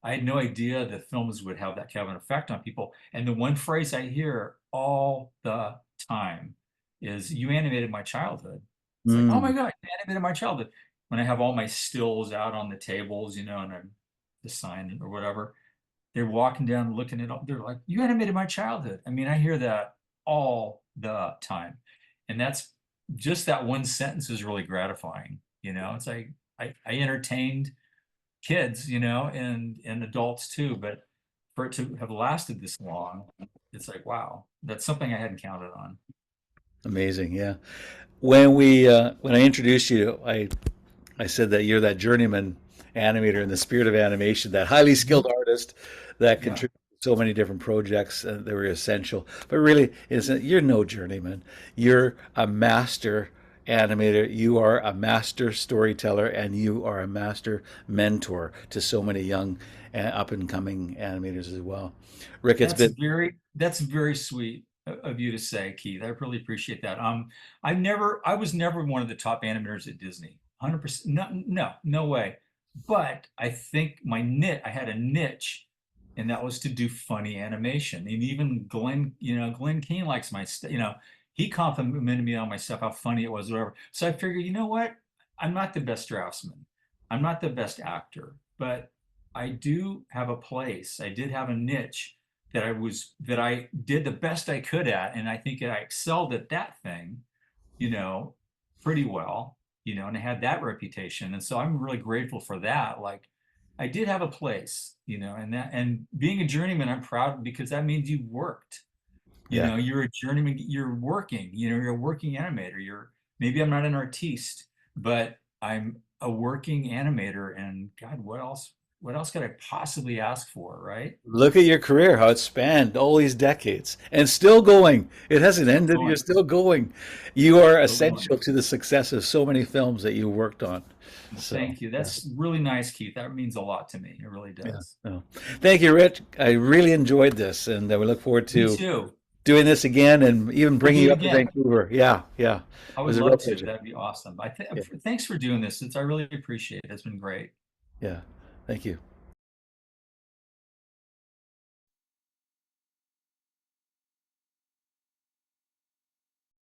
Speaker 2: I had no idea that films would have that kind of an effect on people. And the one phrase I hear all the time is, "You animated my childhood." It's like, "Oh my
Speaker 1: Mm,
Speaker 2: God, you animated my childhood." When I have all my stills out on the tables, and I'm the sign or whatever, they're walking down looking at all, they're like, "You animated my childhood." I mean, I hear that all the time. And that's just that one sentence is really gratifying. It's like I entertained kids, and adults too, but for it to have lasted this long, it's like, wow, that's something I hadn't counted on.
Speaker 1: amazing. Yeah. When I introduced you, I said that you're that journeyman animator in the spirit of animation, that highly
Speaker 2: Mhm.
Speaker 1: skilled artist that
Speaker 2: Yeah,
Speaker 1: contributes to so many different projects that were essential. But really, you're no journeyman. You're a master animator. You are a master storyteller, and you are a master mentor to so many young up and coming animators as well. Rick, it's been
Speaker 2: that's very sweet of you to say, Keith. I really appreciate that. I was never one of the top animators at Disney. 100%. No, no, no way. But I think I had a niche, and that was to do funny animation. And even Glenn Keane likes my stuff. He complimented me on my stuff, how funny it was, whatever. So I figured, you know what? I'm not the best draftsman. I'm not the best actor, but I do have a place. I did have a niche that I did the best I could at, and I think I excelled at that thing, you know, pretty well, and I had that reputation. And so I'm really grateful for that. Like, I did have a place, and being a journeyman, I'm proud because that means you worked.
Speaker 1: yeah.
Speaker 2: You're a journeyman, you're working, you're a working animator. Maybe I'm not an artiste, but I'm a working animator. And God, what else could I possibly ask for, right?
Speaker 1: Look at your career, how it spanned all these decades and still going. It hasn't
Speaker 2: Still
Speaker 1: ended. You're
Speaker 2: going,
Speaker 1: still going. You are
Speaker 2: still going.
Speaker 1: essential to the success of so many films that you worked on.
Speaker 2: Well,
Speaker 1: So,
Speaker 2: thank you.
Speaker 1: yeah,
Speaker 2: That's really nice, Keith. That means a lot to me. It really
Speaker 1: yeah.
Speaker 2: does.
Speaker 1: No. Thank you, Rich. I really enjoyed this, and we look forward
Speaker 2: Me
Speaker 1: to
Speaker 2: too.
Speaker 1: doing this again and even
Speaker 2: We'll
Speaker 1: bringing
Speaker 2: do
Speaker 1: you
Speaker 2: it
Speaker 1: up to
Speaker 2: again.
Speaker 1: Vancouver. Yeah, yeah. It
Speaker 2: I would
Speaker 1: was a real
Speaker 2: love to.
Speaker 1: pleasure.
Speaker 2: That'd be awesome.
Speaker 1: Yeah,
Speaker 2: Thanks for doing this. I really appreciate it. It's been great.
Speaker 1: yeah. Thank you.